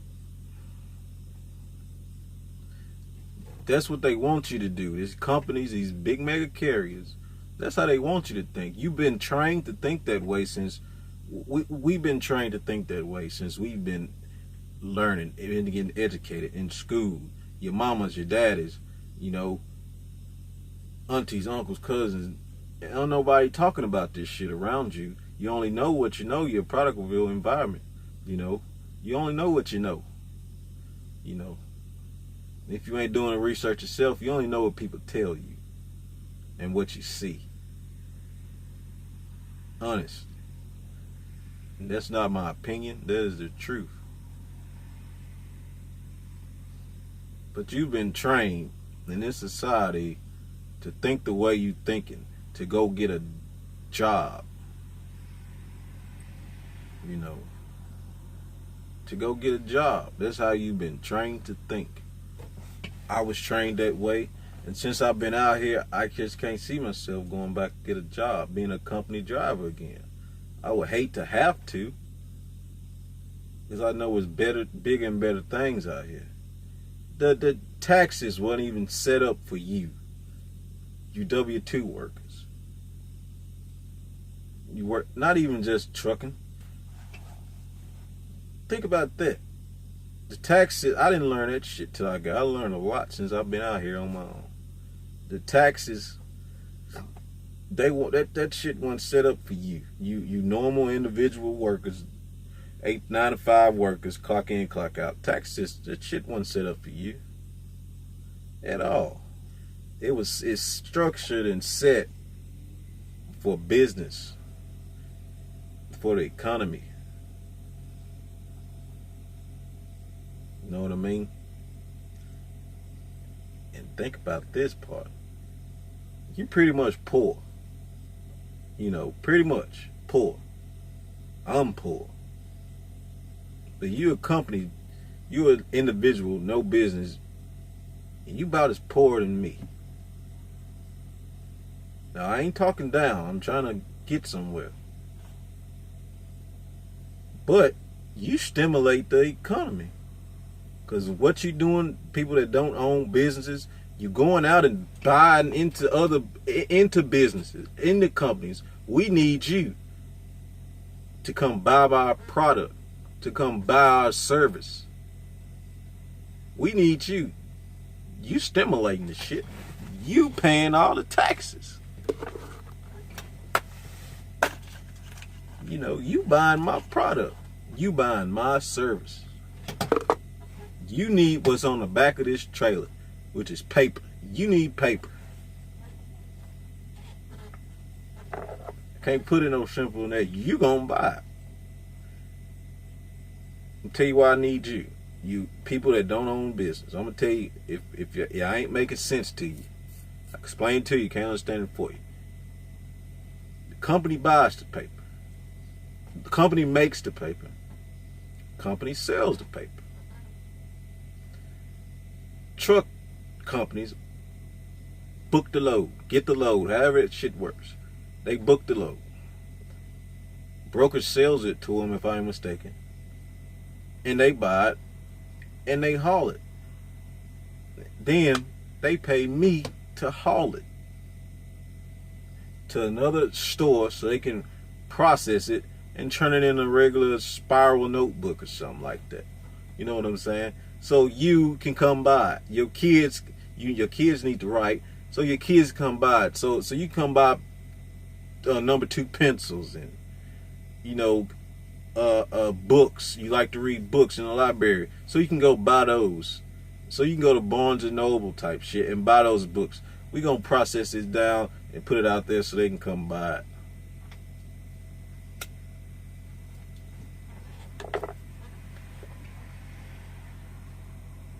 A: That's what they want you to do. These companies, these big mega carriers, that's how they want you to think. You've been trained to think that way since we've been trained to think that way since we've been learning and getting educated in school. Your mamas, your daddies, aunties, uncles, cousins. Ain't nobody talking about this shit around you. You only know what you know. Your Productville environment. You only know what you know. If you ain't doing the research yourself, you only know what people tell you and what you see. Honest. And that's not my opinion. That is the truth. But you've been trained in this society to think the way you thinking, to go get a job. To go get a job. That's how you've been trained to think. I was trained that way, and since I've been out here, I just can't see myself going back to get a job, being a company driver again. I would hate to have to, because I know it's bigger and better things out here. The taxes weren't even set up for you W-2 workers. You work, not even just trucking. Think about that. The taxes, I didn't learn that shit till I learned a lot since I've been out here on my own. The taxes, they want that shit wasn't set up for you. You normal individual workers, 9 to 5 workers, clock in, clock out. Taxes, that shit wasn't set up for you at all. It's structured and set for business, for the economy. You know what I mean? And think about this part. You're pretty much poor. You know, pretty much poor. I'm poor. But you're a company, you're an individual, no business, and you about as poor than me. Now, I ain't talking down. I'm trying to get somewhere. But you stimulate the economy. Because what you doing, people that don't own businesses, you going out and buying into businesses, into companies. We need you to come buy our product, to come buy our service. We need you. You stimulating the shit. You paying all the taxes. You know, you buying my product. You buying my service. You need what's on the back of this trailer, which is paper. You need paper. I can't put it no simple than that. You gonna buy it. I'll tell you why I need you. You people that don't own business. I'm gonna tell you if I ain't making sense to you. I explain it to you, can't understand it for you. The company buys the paper. The company makes the paper. The company sells the paper. Truck companies book the load, get the load, however that shit works. They book the load. Broker sells it to them, if I'm mistaken, and they buy it and they haul it. Then they pay me to haul it to another store so they can process it and turn it in a regular spiral notebook or something like that. You know what I'm saying? So you can come by it. Your kids need to write, so your kids come by it. So you come by number 2 pencils and books. You like to read books in the library, so you can go buy those. So you can go to Barnes and Noble type shit and buy those books. We gonna process it down and put it out there so they can come buy it.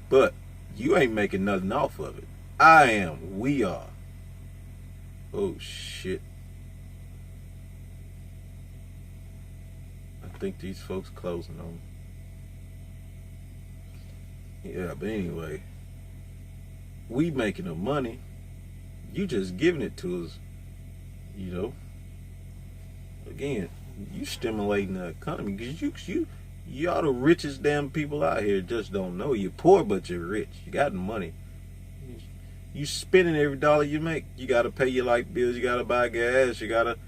A: But you ain't making nothing off of it. I am. We are. Oh shit. I think these folks closing on me. Yeah, but anyway, we making the money. You just giving it to us. You know. Again, you stimulating the economy because y'all the richest damn people out here. Just don't know. You're poor, but you're rich. You got the money. You spending every dollar you make. You gotta pay your light bills. You gotta buy gas. You gotta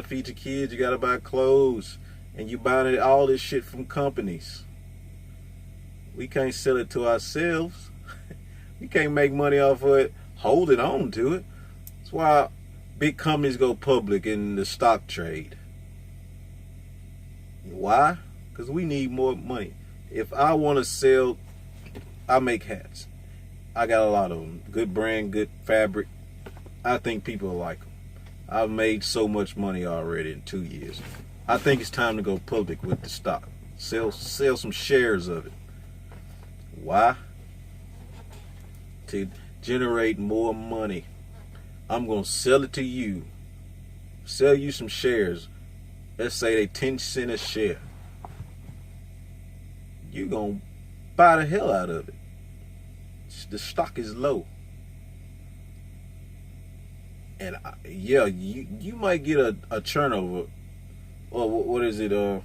A: feed your kids. You gotta buy clothes, and you buying all this shit from companies. We can't sell it to ourselves. We can't make money off of it. Holding on to it. That's why big companies go public in the stock trade. Why? Because we need more money. If I want to sell, I make hats. I got a lot of them. Good brand, good fabric. I think people like them. I've made so much money already in 2 years. I think it's time to go public with the stock. Sell some shares of it. Why? To generate more money. I'm going to sell it to you. Sell you some shares. Let's say they 10 cents a share. You're going to buy the hell out of it. The stock is low. And yeah, you might get a turnover. Or what is it? Oh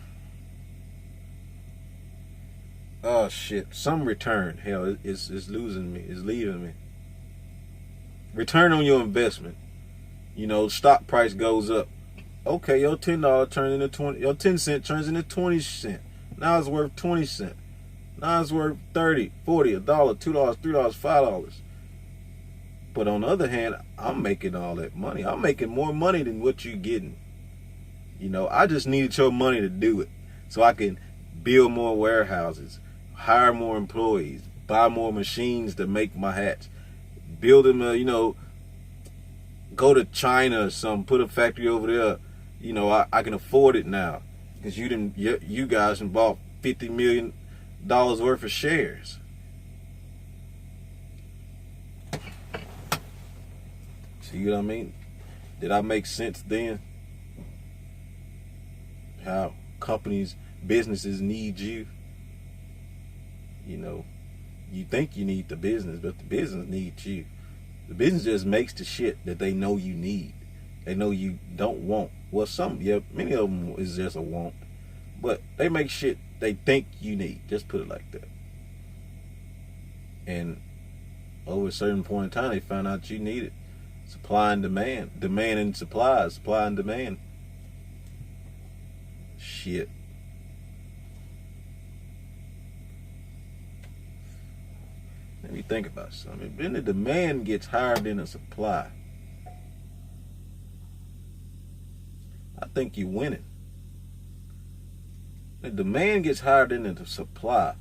A: shit. Some return. Hell, it's losing me. It's leaving me. Return on your investment. You know, stock price goes up. Okay, your $10 turns into 20. Your 10 cent turns into 20 cent. Now it's worth 20 cent. Now it's worth 30, 40, $1, $2, $3, $5. But on the other hand, I'm making all that money. I'm making more money than what you're getting. You know, I just needed your money to do it so I can build more warehouses, hire more employees, buy more machines to make my hats, build them, go to China or something, put a factory over there. You know, I can afford it now because you guys bought $50 million worth of shares. See what I mean? Did I make sense then? How companies, businesses need you. You know, you think you need the business, but the business needs you. The business just makes the shit that they know you need. They know you don't want. Well, many of them is just a want. But they make shit they think you need. Just put it like that. And over a certain point in time, they found out you need it. Supply and demand. Demand and supply. Supply and demand. Shit. Let me think about something. Then the demand gets higher than the supply. I think you're winning. The demand gets higher than the supply.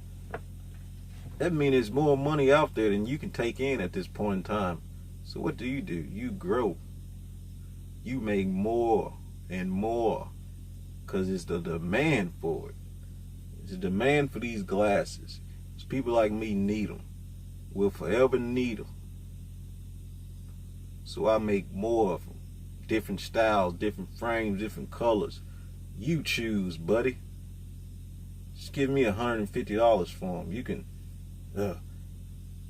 A: That means there's more money out there than you can take in at this point in time. So what do? You grow. You make more and more because it's the demand for it. It's the demand for these glasses. It's people like me need them. Will forever need them. So I make more of them. Different styles, different frames, different colors. You choose, buddy. Just give me $150 for them. You can,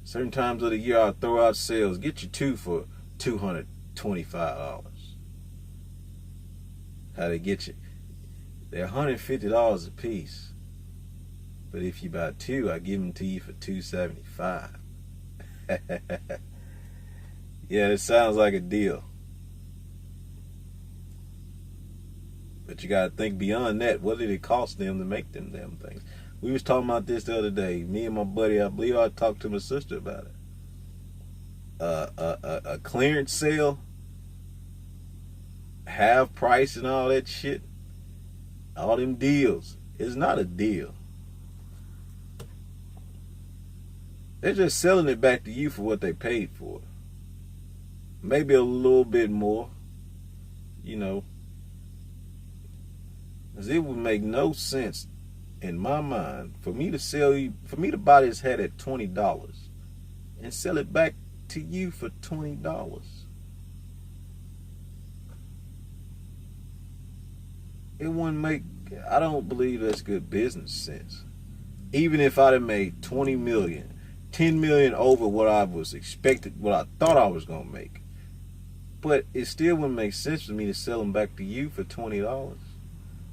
A: certain times of the year I'll throw out sales. Get you two for $225. How they get you? They're $150 a piece. But if you buy two, I give them to you for $275. Yeah, it sounds like a deal. But you gotta think beyond that. What did it cost them to make them damn things? We was talking about this the other day. Me and my buddy, I believe I talked to my sister about it. A clearance sale, half price and all that shit. All them deals. It's not a deal. They're just selling it back to you for what they paid for it. Maybe a little bit more, you know. Because it would make no sense in my mind for me to buy this hat at $20 and sell it back to you for $20. It wouldn't make, I don't believe that's good business sense. Even if I'd have made 20 million, 10 million over what I was expected, what I thought I was going to make. But it still wouldn't make sense for me to sell them back to you for $20.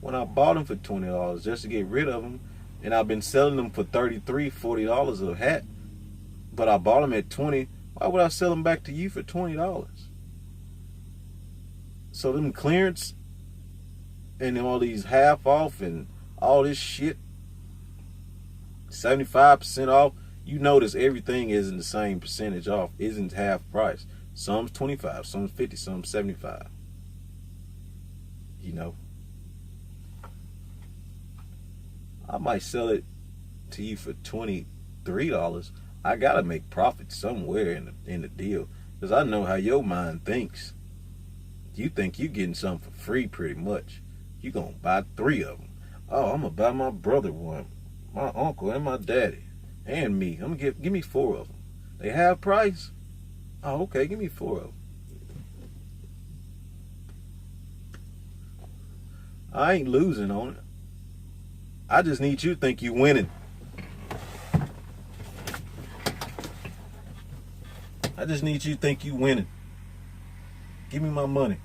A: When I bought them for $20 just to get rid of them, and I've been selling them for $33, $40 a hat, but I bought them at $20, why would I sell them back to you for $20? So them clearance and all these half off and all this shit, 75% off, you notice everything isn't the same percentage off, isn't half price. Some's 25, some's 50, some's 75. You know, I might sell it to you for $23. I gotta make profit somewhere in the deal, because I know how your mind thinks. You think you getting something for free pretty much. You gonna buy 3 of them. Oh, I'm gonna buy my brother one, my uncle and my daddy, and me. I'm gonna give me 4 of them. They half price. Oh, okay, give me 4 of them. I ain't losing on it. I just need you to think you winning. I just need you to think you winning. Give me my money.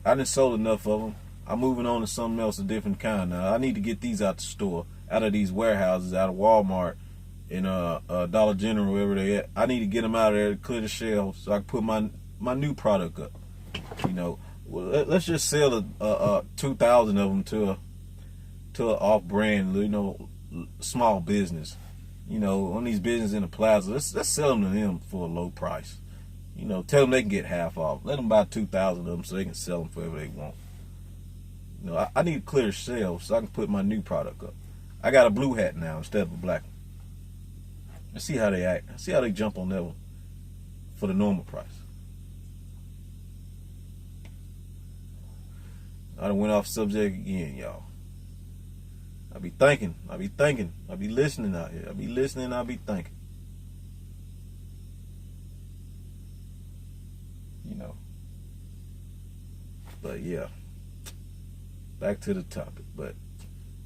A: I done sold enough of them. I'm moving on to something else, a different kind now. I need to get these out the store, out of these warehouses, out of Walmart, and Dollar General, wherever they at. I need to get them out of there to clear the shelves so I can put my new product up. You know, Well, let's just sell 2,000 of them to an off-brand, small business. On these businesses in the plaza, let's sell them to them for a low price. Tell them they can get half off. Let them buy 2,000 of them so they can sell them for whatever they want. I need clear sales so I can put my new product up. I got a blue hat now instead of a black one. Let's see how they act. Let's see how they jump on that one for the normal price. I done went off subject again, y'all. I be thinking, I be listening out here. I be listening, I be thinking. But yeah, back to the topic. But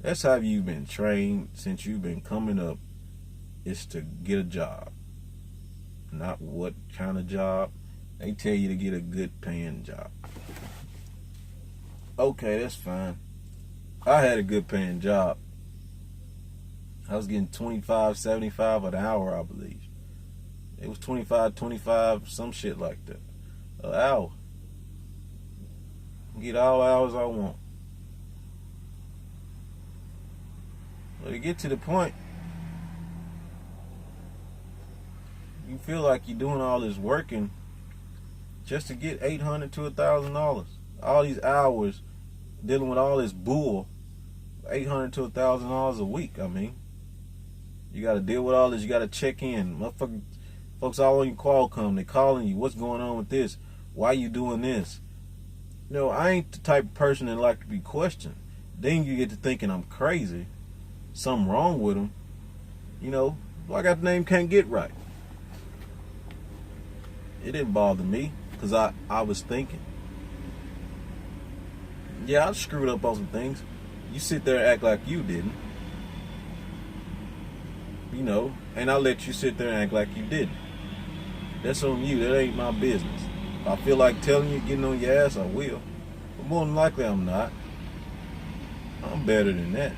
A: that's how you've been trained since you've been coming up, is to get a job. Not what kind of job. They tell you to get a good paying job. Okay, that's fine. I had a good paying job. I was getting $25.75 an hour, I believe. It was $25, some shit like that. An hour. Get all the hours I want. But to get to the point, you feel like you're doing all this working just to get $800 to $1,000. All these hours dealing with all this bull, $800 to $1,000 a week. I mean, you got to deal with all this. You got to check in. Motherfucking folks all on your call come. They calling you. What's going on with this? Why you doing this? I ain't the type of person that like to be questioned. Then you get to thinking I'm crazy. Something wrong with them. I got the name Can't Get Right. It didn't bother me because I was thinking. Yeah, I screwed up on some things. You sit there and act like you didn't. And I'll let you sit there and act like you didn't. That's on you. That ain't my business. If I feel like telling you, getting on your ass, I will. But more than likely, I'm not. I'm better than that.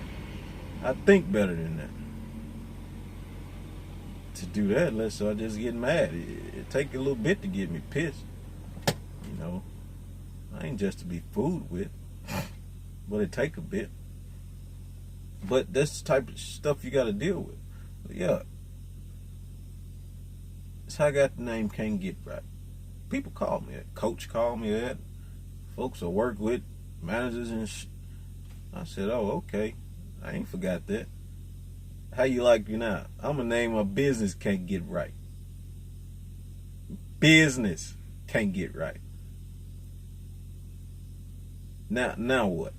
A: I think better than that. To do that, unless I just get mad. It take a little bit to get me pissed. I ain't just to be fooled with. But it take a bit. But that's the type of stuff you got to deal with. But yeah. That's how I got the name Can't Get Right. People call me that. Coach called me that. Folks I work with, managers and I said, oh, okay. I ain't forgot that. How you like me now? I'm going to name my business Can't Get Right. Business Can't Get Right. Now what?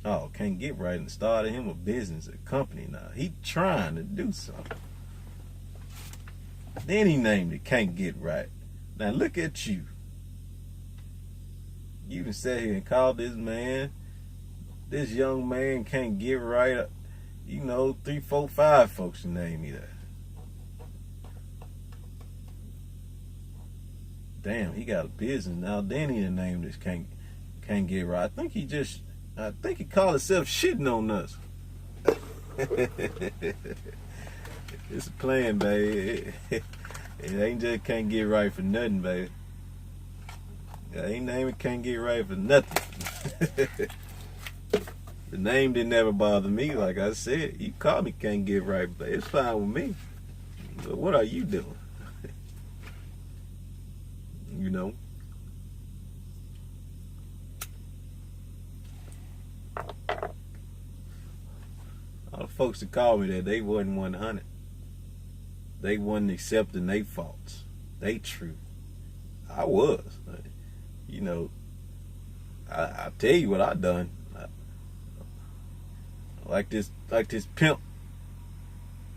A: Oh, Can't Get Right and started him a business, a company now. He trying to do something. Then he named it Can't Get Right. Now look at you. You done sat here and called this young man Can't Get Right. 3, 4, 5 folks named me that. Damn, he got a business now. Then he done named this Can't Get Right. I think he called himself shitting on us. It's a plan, baby. It ain't just Can't Get Right for nothing, baby. I ain't naming Can't Get Right for nothing. The name didn't ever bother me. Like I said, you call me Can't Get Right, but it's fine with me. But what are you doing? All the folks that called me that, they wasn't 100. They wasn't accepting their faults, they truth. I was. I tell you what I done. Like this pimp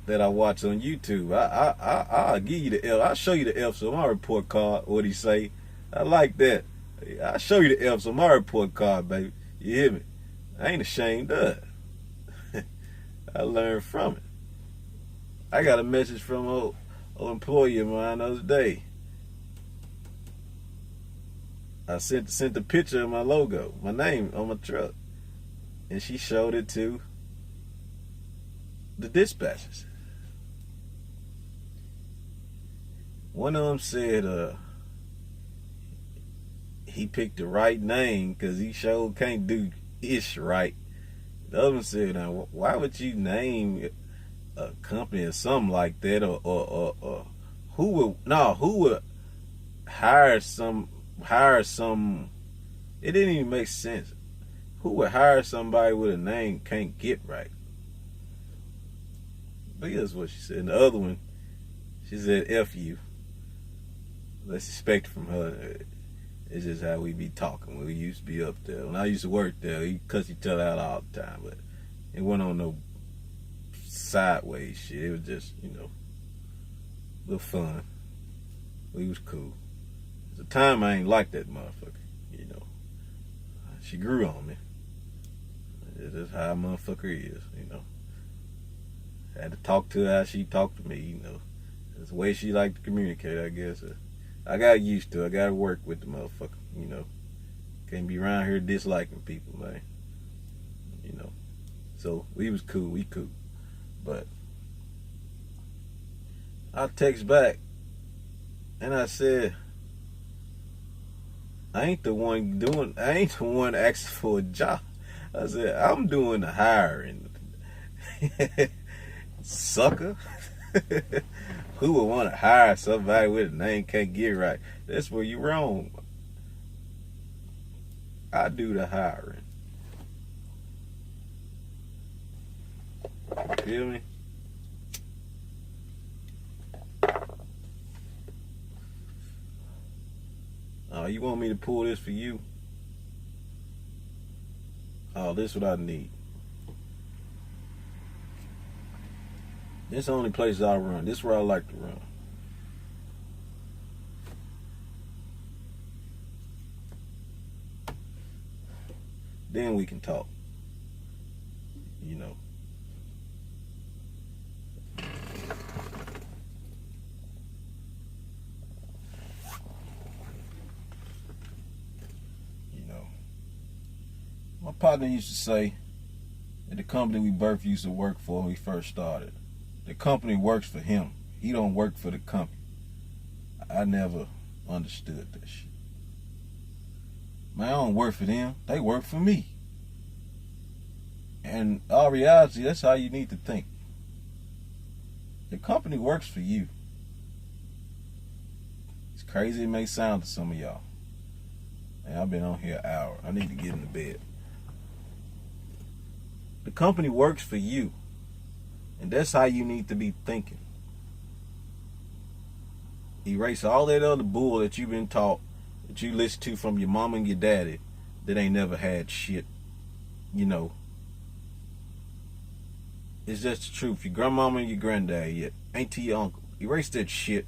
A: that I watch on YouTube. I'll give you the F. I'll show you the F's on my report card. What he say? I like that. I'll show you the F's on my report card, baby. You hear me? I ain't ashamed of it. I learned from it. I got a message from an old employee of mine the other day. I sent a picture of my logo, my name on my truck, and she showed it to the dispatchers. One of them said, he picked the right name because he sure can't do ish right. The other one said, now, why would you name a company or something like that? Or who would hire some, it didn't even make sense. Who would hire somebody with a name can't get right? But here's what she said. And the other one, she said, F you. Let's expect from her. It's just how we be talking when we used to be up there. When I used to work there, we cuss each other out all the time. But it wasn't on no sideways shit. It was just, a little fun. We was cool. At the time, I ain't like that motherfucker. She grew on me. It's just how a motherfucker is, I had to talk to her how she talked to me, It's the way she liked to communicate, I guess. I got used to it. I got to work with the motherfucker, Can't be around here disliking people, man. So we was cool. We cool. But I text back and I said, I ain't the one asking for a job. I said, I'm doing the hiring. Sucker. Who would want to hire somebody with a name can't get right? That's where you wrong. I do the hiring. You feel me? Oh, you want me to pull this for you? Oh, this is what I need. This is the only place I run. This is where I like to run. Then we can talk. My partner used to say that the company we both used to work for when we first started, the company works for him. He don't work for the company. I never understood that shit. Man, I don't work for them. They work for me. And all reality, that's how you need to think. The company works for you. It's crazy it may sound to some of y'all. Man, I've been on here an hour. I need to get into bed. The company works for you. And that's how you need to be thinking. Erase all that other bull that you've been taught, that you listen to from your mama and your daddy, that ain't never had shit. It's just the truth. Your grandmama and your granddad, your auntie, your uncle. Erase that shit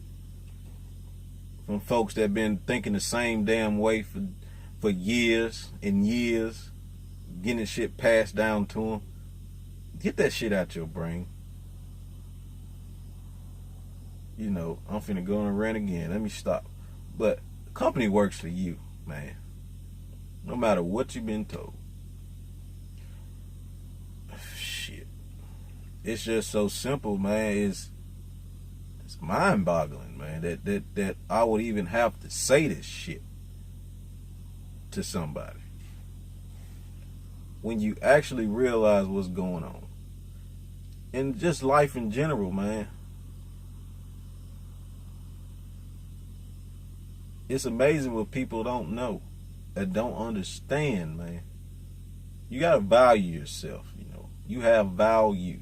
A: from folks that been thinking the same damn way for years and years, getting shit passed down to them. Get that shit out your brain. I'm finna go on a rant again. Let me stop. But the company works for you, man. No matter what you've been told. Shit. It's just so simple, man. It's mind-boggling, man. That I would even have to say this shit to somebody. When you actually realize what's going on. And just life in general, man. It's amazing what people don't know, that don't understand, man. You gotta value yourself, You have value.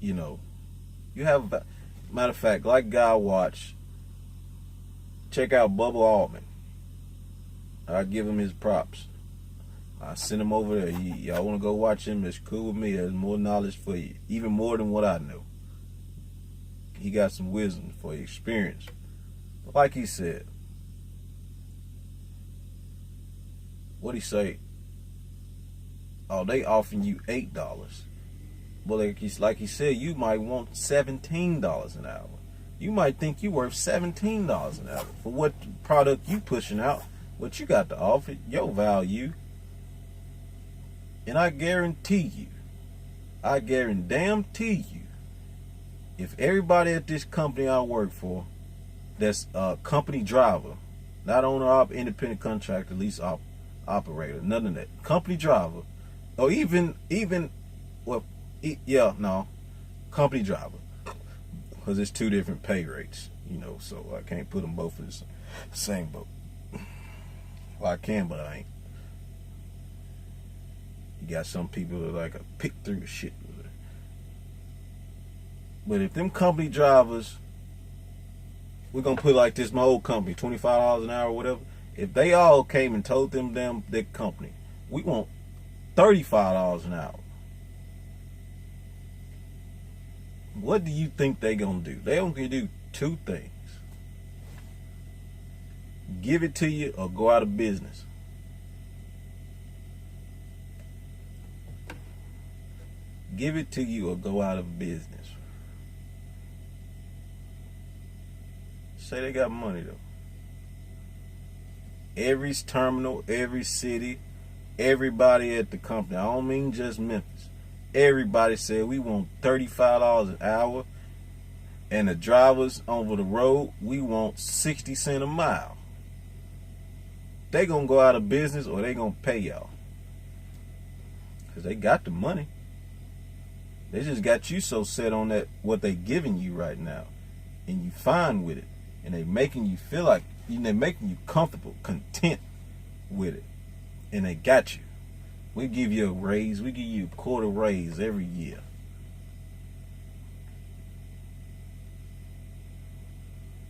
A: You have, matter of fact, like God watch, check out Bubba Altman. I give him his props. I send him over there. Y'all want to go watch him? It's cool with me. There's more knowledge for you, even more than what I know. He got some wisdom for your experience. Like he said, what'd he say? Oh, they offering you $8. Well, like he said, you might want $17 an hour. You might think you're worth $17 an hour for what product you pushing out, what you got to offer, your value. And I guarantee you, if everybody at this company I work for, that's a company driver, Not owner, independent contractor, lease operator. None of that. Company driver, or even company driver, because it's two different pay rates. So I can't put them both in the same boat. Well, I can, but I ain't. You got some people that like to pick through the shit. But if them company drivers, we're gonna put it like this, my old company, $25 an hour or whatever. If they all came and told them their company, we want $35 an hour. What do you think they gonna do? They gonna do two things. Give it to you or go out of business. Give it to you or go out of business. Say they got money though. Every terminal, every city, everybody at the company, I don't mean just Memphis, everybody said we want $35 an hour, and the drivers over the road, we want 60 cents a mile. They gonna go out of business or they gonna pay y'all, because they got the money. They just got you so set on that what they giving you right now, and you fine with it, and they making you feel like, they making you comfortable, content with it, and they got you. We give you a raise. We give you a quarter raise every year.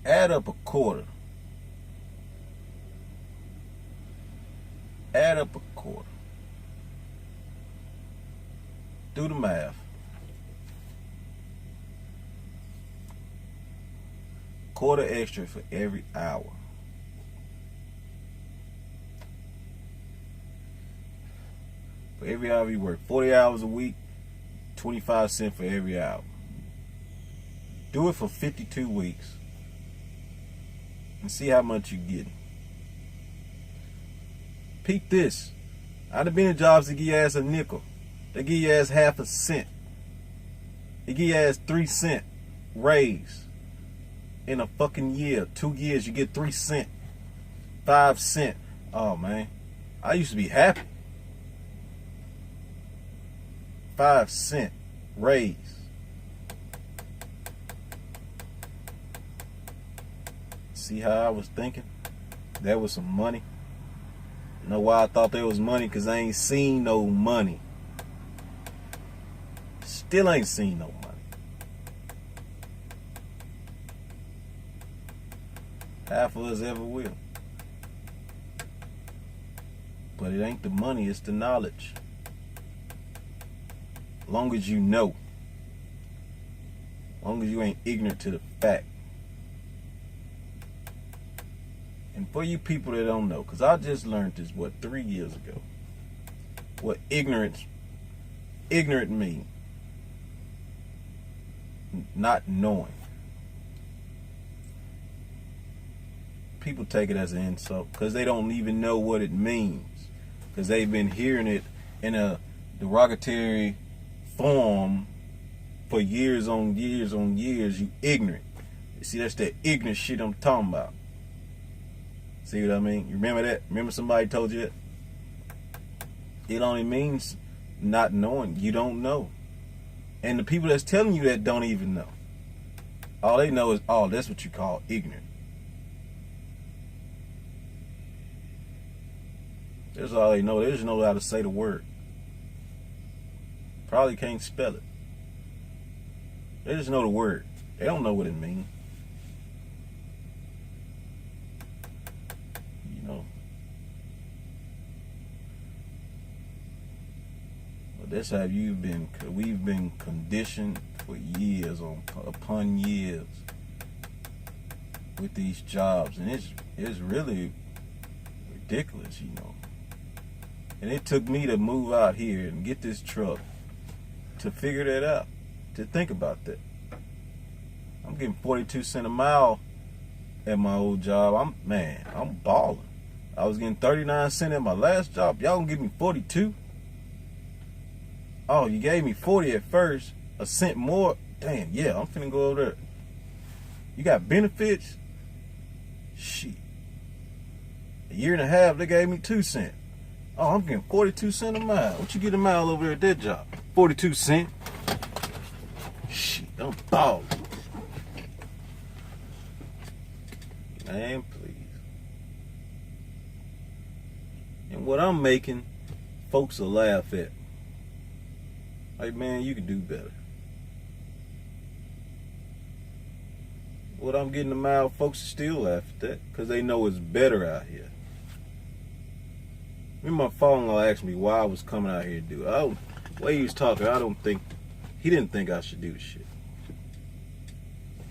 A: Add up a quarter. Add up a quarter. Do the math. Quarter extra for every hour. For every hour you work, 40 hours a week, 25 cents for every hour. Do it for 52 weeks and see how much you're getting. Peep this. I'd have been in jobs that give your ass a nickel. They give your ass half a cent. They give your ass 3 cent raise. In a fucking year, 2 years, you get 3 cent, 5 cent. Oh man, I used to be happy. 5 cent raise. See how I was thinking? That was some money. You know why I thought there was money? Because I ain't seen no money. Still ain't seen no money. Half of us ever will. But it ain't the money, it's the knowledge. Long as you know. Long as you ain't ignorant to the fact. And for you people that don't know, because I just learned this, 3 years ago. What ignorant mean. Not knowing. People take it as an insult because they don't even know what it means, because they've been hearing it in a derogatory form for years on years on years. You ignorant. You see, that's that ignorant shit I'm talking about. See what I mean? You remember that? Remember somebody told you that? It only means not knowing. You don't know. And the people that's telling you that don't even know. All they know is, oh, that's what you call ignorant. That's all they know. They just know how to say the word. Probably can't spell it. They just know the word. They don't know what it means. But that's how we've been conditioned for years upon years with these jobs. And it's really ridiculous, And it took me to move out here and get this truck to figure that out, to think about that. I'm getting 42 cents a mile at my old job. I'm balling. I was getting 39 cents at my last job. Y'all gonna give me 42? Oh, you gave me 40 at first, a cent more? Damn, yeah, I'm finna go over there. You got benefits? Shit. A year and a half, they gave me 2 cents. Oh, I'm getting 42 cents a mile. What you get a mile over there at that job? 42 cents. Shit, I'm balling. Man, please. And what I'm making, folks will laugh at. Like, man, you can do better. What I'm getting a mile, folks still laugh at that because they know it's better out here. Remember my father-in-law asked me why I was coming out here to do it. The way he was talking, he didn't think I should do the shit.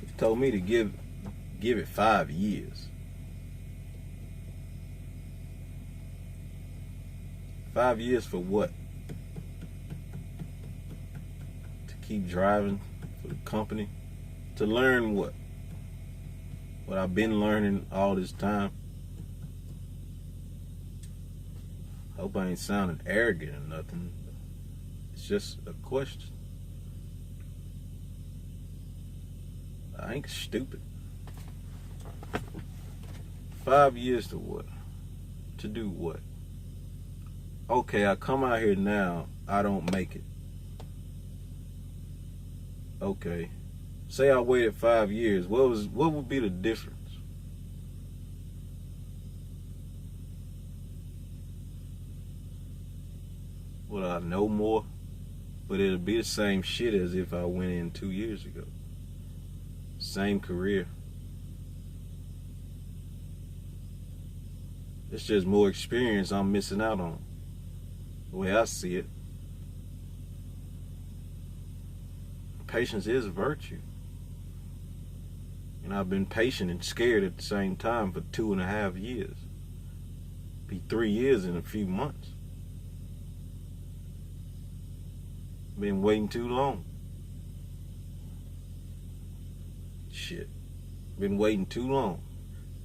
A: He told me to give it 5 years. 5 years for what? To keep driving for the company? To learn what? What I've been learning all this time. Hope I ain't sounding arrogant or nothing. It's just a question. I ain't stupid. 5 years to what? To do what? Okay, I come out here now, I don't make it. Okay. Say I waited 5 years, what would be the difference? Would I know more? But it'll be the same shit as if I went in 2 years ago. Same career. It's just more experience I'm missing out on. The way I see it. Patience is a virtue. And I've been patient and scared at the same time for 2.5 years. Be 3 years in a few months. Been waiting too long. Shit. Been waiting too long.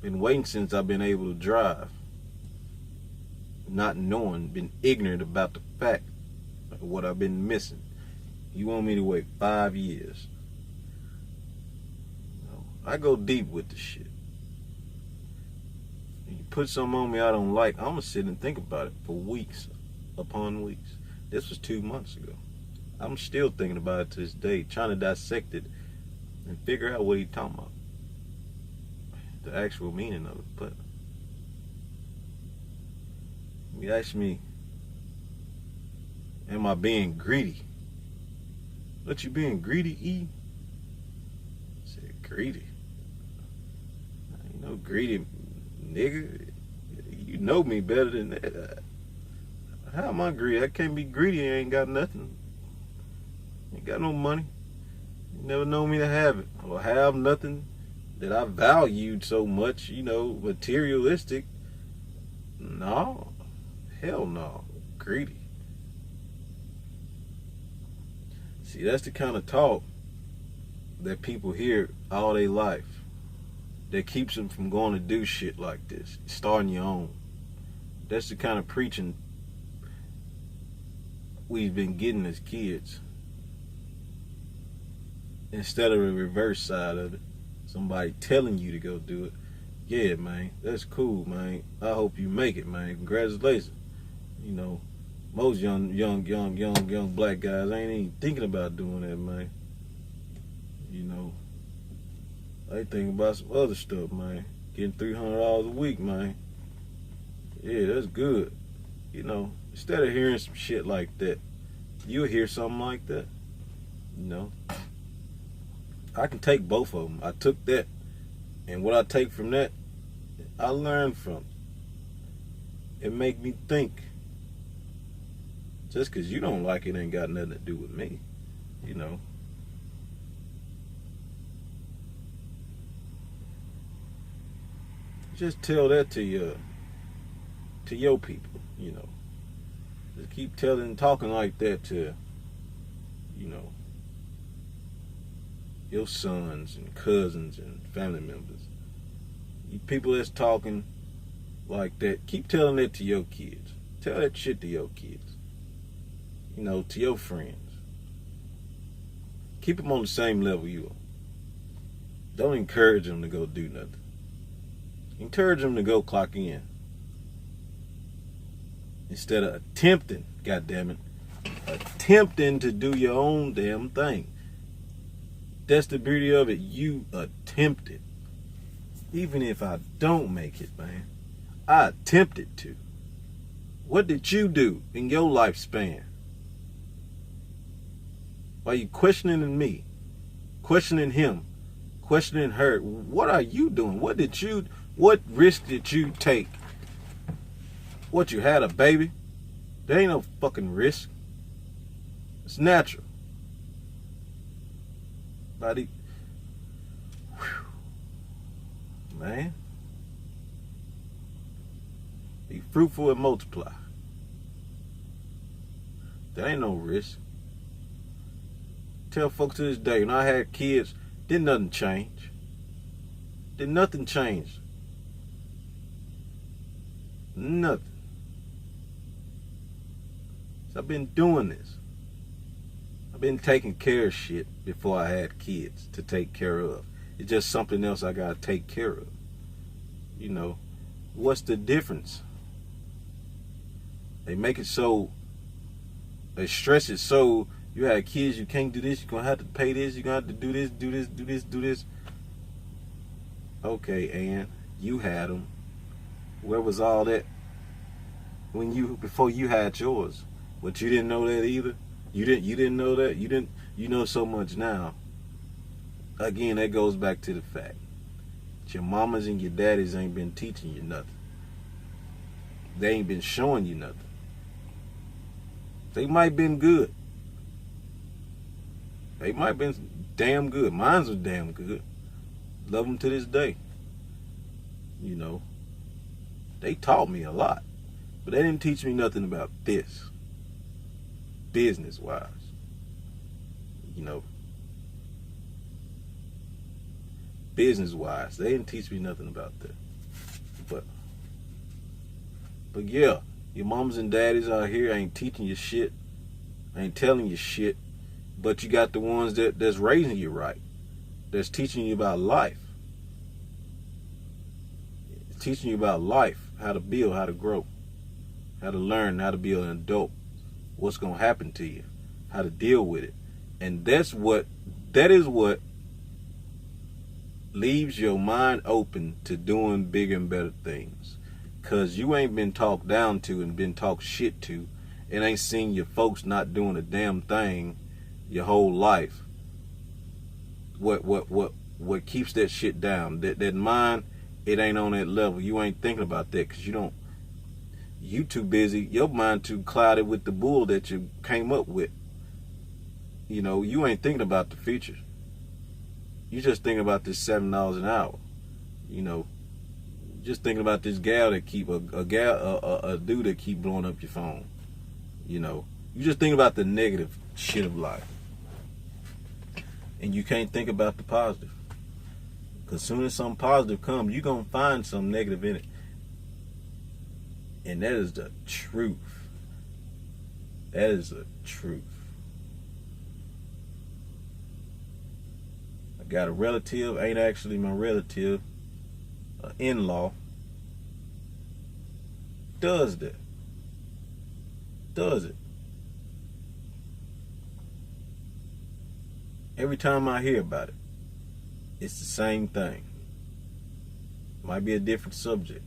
A: Been waiting since I've been able to drive. Not knowing, been ignorant about the fact of what I've been missing. You want me to wait 5 years? No, I go deep with the shit. You put something on me I don't like, I'm gonna sit and think about it for weeks upon weeks. This was 2 months ago. I'm still thinking about it to this day, trying to dissect it and figure out what he's talking about. The actual meaning of it. But you ask me, am I being greedy? What, you being greedy, E? I said, greedy? I ain't no greedy, nigga. You know me better than that. How am I greedy? I can't be greedy. I ain't got nothing. Ain't got no money. You never know me to have it. Or have nothing that I valued so much, materialistic. No. Hell no. Greedy. See, that's the kind of talk that people hear all their life that keeps them from going to do shit like this, starting your own. That's the kind of preaching we've been getting as kids. Instead of the reverse side of it, somebody telling you to go do it. Yeah, man, that's cool, man. I hope you make it, man. Congratulations. Most young black guys ain't even thinking about doing that, man. They thinking about some other stuff, man. Getting $300 a week, man. Yeah, that's good. Instead of hearing some shit like that, you'll hear something like that. I can take both of them. I took that, and what I take from that, I learned from. It make me think. Just because you don't like it ain't got nothing to do with me, Just tell that to your people, Just keep talking like that to, your sons and cousins and family members. You people that's talking like that, keep telling that to your kids. Tell that shit to your kids. To your friends. Keep them on the same level you are. Don't encourage them to go do nothing. Encourage them to go clock in. instead of attempting, goddammit, attempting to do your own damn thing. That's the beauty of it. You attempted. Even if I don't make it, man, I attempted to. What did you do in your lifespan? Are you questioning me, questioning him, questioning her? What are you doing? What risk did you take? What, you had a baby? There ain't no fucking risk. It's natural. Buddy. Man. Be fruitful and multiply. There ain't no risk. Tell folks to this day, when I had kids, didn't nothing change. Did nothing change. Nothing. So I've been doing this. I've been taking care of shit before I had kids to take care of. It's just something else I gotta take care of. You know, what's the difference? They make it so, they stress it so, you had kids, you can't do this, you're gonna have to pay this, you're gonna have to do this, do this, do this, do this. Okay, Ann, you had them. Where was all that before you had yours? But you didn't know that either. You didn't know that. You know so much now. Again, that goes back to the fact that your mamas and your daddies ain't been teaching you nothing. They ain't been showing you nothing. They might been good. They might been damn good. Mine's was damn good. Love them to this day. You know, they taught me a lot, but they didn't teach me nothing about this, business-wise. You know, business-wise, they didn't teach me nothing about that. But yeah, your moms and daddies out here ain't teaching you shit, ain't telling you shit, but you got the ones that's raising you right, that's teaching you about life. Teaching you about life, how to build, how to grow, how to learn, how to be an adult, what's going to happen to you, how to deal with it. And that is what leaves your mind open to doing bigger and better things. Because you ain't been talked down to and been talked shit to, and ain't seen your folks not doing a damn thing your whole life. What keeps that shit down? That mind, it ain't on that level. You ain't thinking about that because you too busy. Your mind too clouded with the bull that you came up with. You know, you ain't thinking about the future. You just thinking about this $7 an hour. You know, just thinking about this gal that keep a dude that keep blowing up your phone. You know, you just think about the negative shit of life, and you can't think about the positive. Because as soon as something positive comes, you're going to find some negative in it. And that is the truth. That is the truth. I got a relative, ain't actually my relative, an in-law, does that. Does it. Every time I hear about it, it's the same thing. Might be a different subject.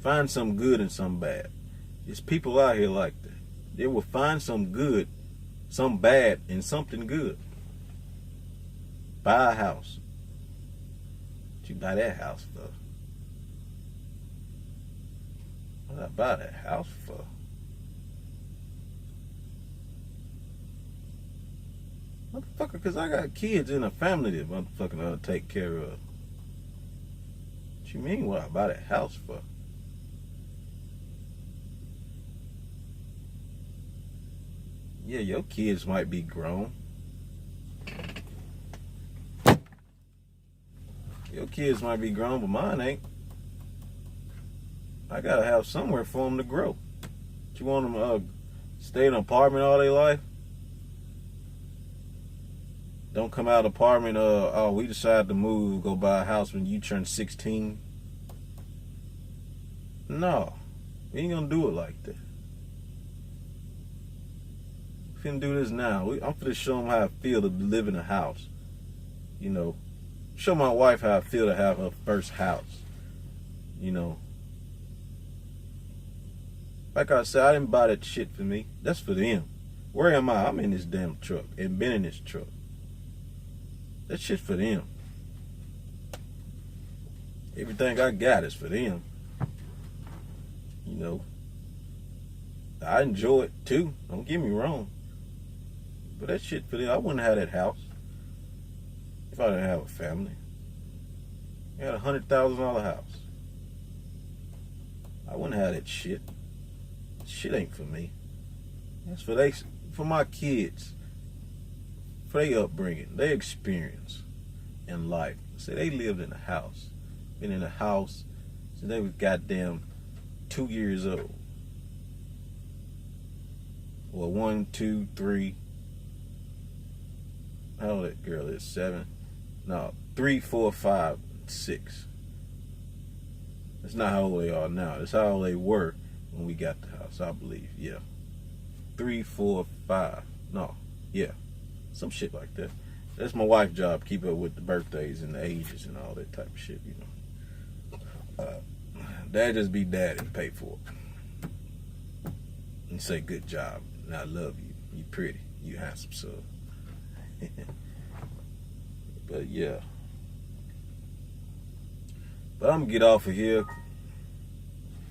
A: Find some good and some bad. There's people out here like that. They will find some good, some bad, and something good. Buy a house. What you buy that house for? What did I buy that house for? Motherfucker, because I got kids in a family that motherfucking take care of. What you mean what I buy that house for? Yeah, your kids might be grown. Your kids might be grown, but mine ain't. I gotta have somewhere for them to grow. You want them to stay in an apartment all their life? Don't come out of the apartment, we decided to move, go buy a house when you turn 16. No, we ain't gonna do it like that. finna do this now. I'm finna show them how I feel to live in a house. You know, show my wife how I feel to have her first house. You know, like I said, I didn't buy that shit for me. That's for them. Where am I? I'm in this damn truck and been in this truck. That shit for them. Everything I got is for them. You know, I enjoy it too. Don't get me wrong. But that shit for them. I wouldn't have that house if I didn't have a family. I had $100,000 house. I wouldn't have that shit. Shit ain't for me. That's for my kids. For their upbringing, their experience in life. See, they lived in a house. Been in a house since they was goddamn 2 years old. Well, 1, 2, 3. How old that girl is? 7? No, 3, 4, 5, 6. That's not how old they are now. That's how old they were when we got the house, I believe. Yeah. 3, 4, 5. No. Yeah. Some shit like that. That's my wife's job, keep up with the birthdays and the ages and all that type of shit, you know. Dad just be dad and pay for it. And say good job. And I love you. You pretty. You handsome, so. But yeah. But I'm gonna get off of here.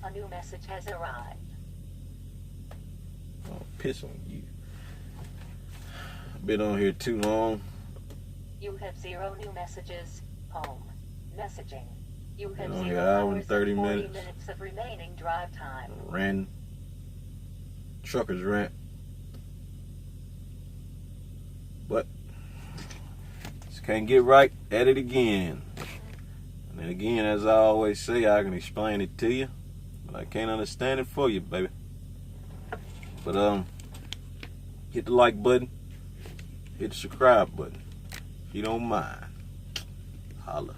B: A new message has arrived.
A: I'll piss on you. I've been on here too long.
B: You have 0 new messages. Home. Messaging. You have
A: Been on
B: 0
A: here an hour and
B: hours
A: 30
B: and 40
A: minutes.
B: minutes of remaining drive time.
A: Rant. Truckers rant. But just can't get right at it again. And then again, as I always say, I can explain it to you, but I can't understand it for you, baby. But hit the like button, hit the subscribe button, if you don't mind. Holla.